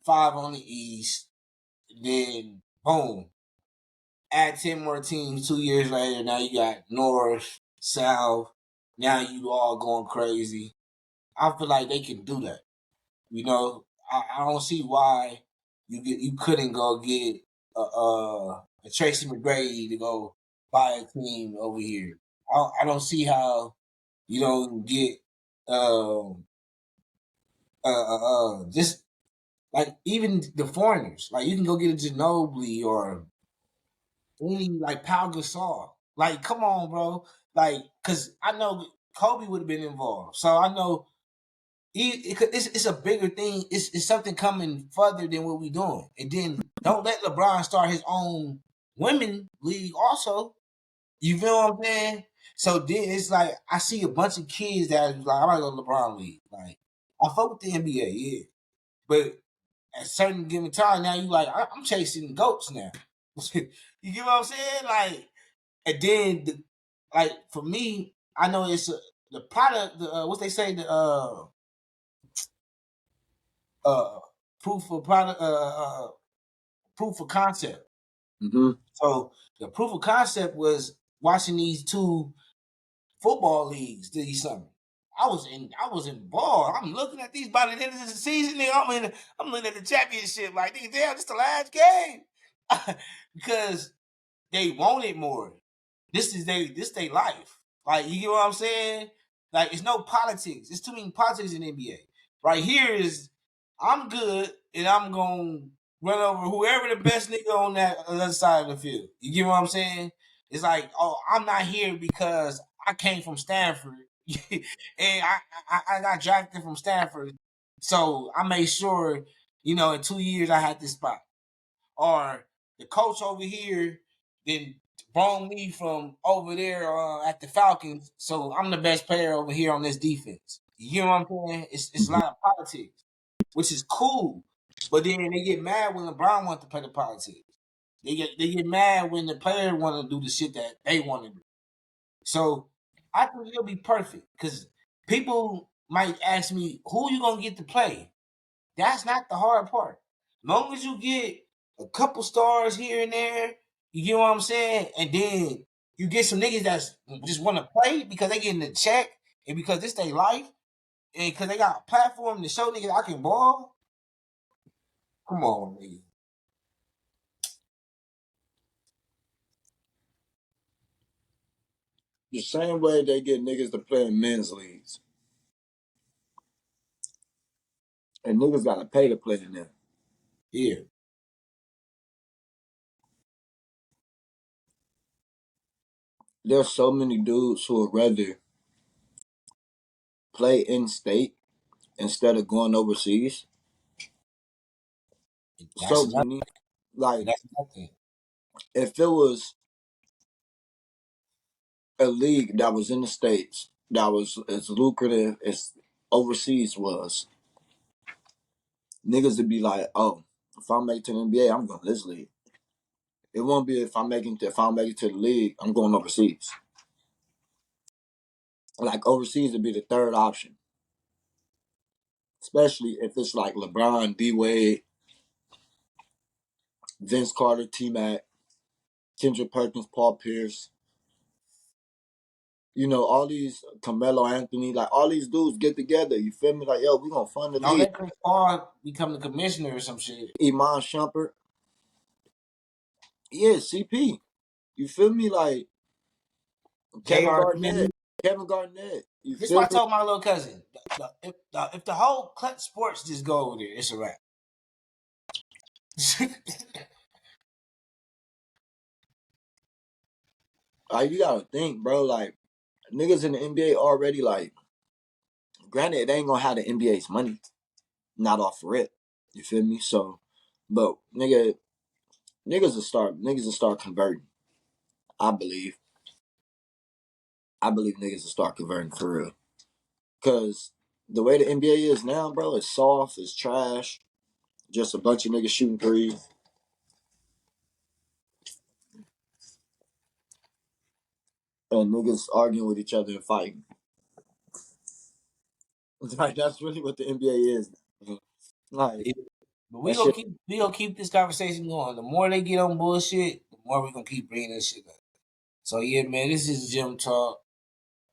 five on the East. Then boom, add 10 more teams. 2 years later, now you got North, South. Now you all going crazy. I feel like they can do that. You know, I don't see why you couldn't go get a Tracy McGrady to go buy a team over here. I don't see how you don't get just like even the foreigners. Like you can go get a Ginobili or any like Pau Gasol. Like, come on, bro. Like, cause I know Kobe would have been involved, so I know it's a bigger thing. It's something coming further than what we doing. And then don't let LeBron start his own women league also. You feel what I'm saying? So then it's like I see a bunch of kids that are like, I might go to LeBron league. Like I fuck with the NBA, yeah. But at a certain given time now you like I'm chasing goats now. You get what I'm saying? Like and then like for me, I know it's the product, the what they say, the uh proof of product proof of concept. Mm-hmm. So the proof of concept was watching these two football leagues this summer. I was in ball. I'm looking at these by the end of the season, nigga. I'm looking at the championship like, nigga, damn, this the last game. Because they wanted more. This they life. Like, you get what I'm saying? Like, it's no politics. It's too many politics in the NBA. Right here is I'm good and I'm gonna run over whoever the best nigga on that other side of the field. You get what I'm saying? It's like, oh, I'm not here because I came from Stanford and I got drafted from Stanford. So I made sure, in 2 years I had this spot. Or the coach over here then brought me from over there at the Falcons, so I'm the best player over here on this defense. You know what I'm saying? It's a lot of politics, which is cool. But then they get mad when LeBron wants to play the politics. They get mad when the player want to do the shit that they want to do. So I think it'll be perfect because people might ask me, "Who you gonna get to play?" That's not the hard part. Long as you get a couple stars here and there, you get what I'm saying, and then you get some niggas that just want to play because they getting the check and because this their life and because they got a platform to show niggas I can ball. Come on, nigga. The same way they get niggas to play in men's leagues. And niggas gotta pay to play in them. Yeah, There's so many dudes who would rather play in state instead of going overseas. that's So another. many. Like, That's nothing. if it was a league that was in the States that was as lucrative as overseas was, niggas would be like, oh, if I make it to the NBA, I'm going to this league. It won't be if I make it to the league, I'm going overseas. Like, overseas would be the third option. Especially if it's like LeBron, D Wade, Vince Carter, T Mac, Kendrick Perkins, Paul Pierce. All these Carmelo Anthony, like all these dudes get together. You feel me? Like, yo, we gonna fund the Don't league. let Chris Paul become the commissioner or some shit. Iman Shumpert, yeah, CP. You feel me? Like Kevin J.R. Garnett, Committee. Kevin Garnett. You This is what feel I me? told my little cousin. If the whole Clutch Sports just go over there, it's a wrap. Like, you gotta think, bro. Like, niggas in the NBA already, like, granted, they ain't gonna have the NBA's money, not off rip. You feel me? So, but niggas will start converting. I believe. I believe niggas will start converting for real. Cause the way the NBA is now, bro, it's soft, it's trash. Just a bunch of niggas shooting threes and niggas arguing with each other and fighting. Like, that's really what the NBA is. Bro. Like, But that shit. we gonna keep this conversation going. The more they get on bullshit, the more we gonna keep bringing this shit up. So yeah, man, this is Gym Talk,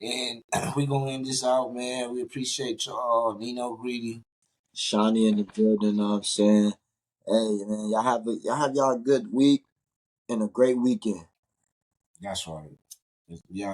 and we gonna end this out, man. We appreciate y'all, Nino Greedy. Shoney in the building, you know what I'm saying? Hey man, y'all have y'all a good week and a great weekend. That's right. Y'all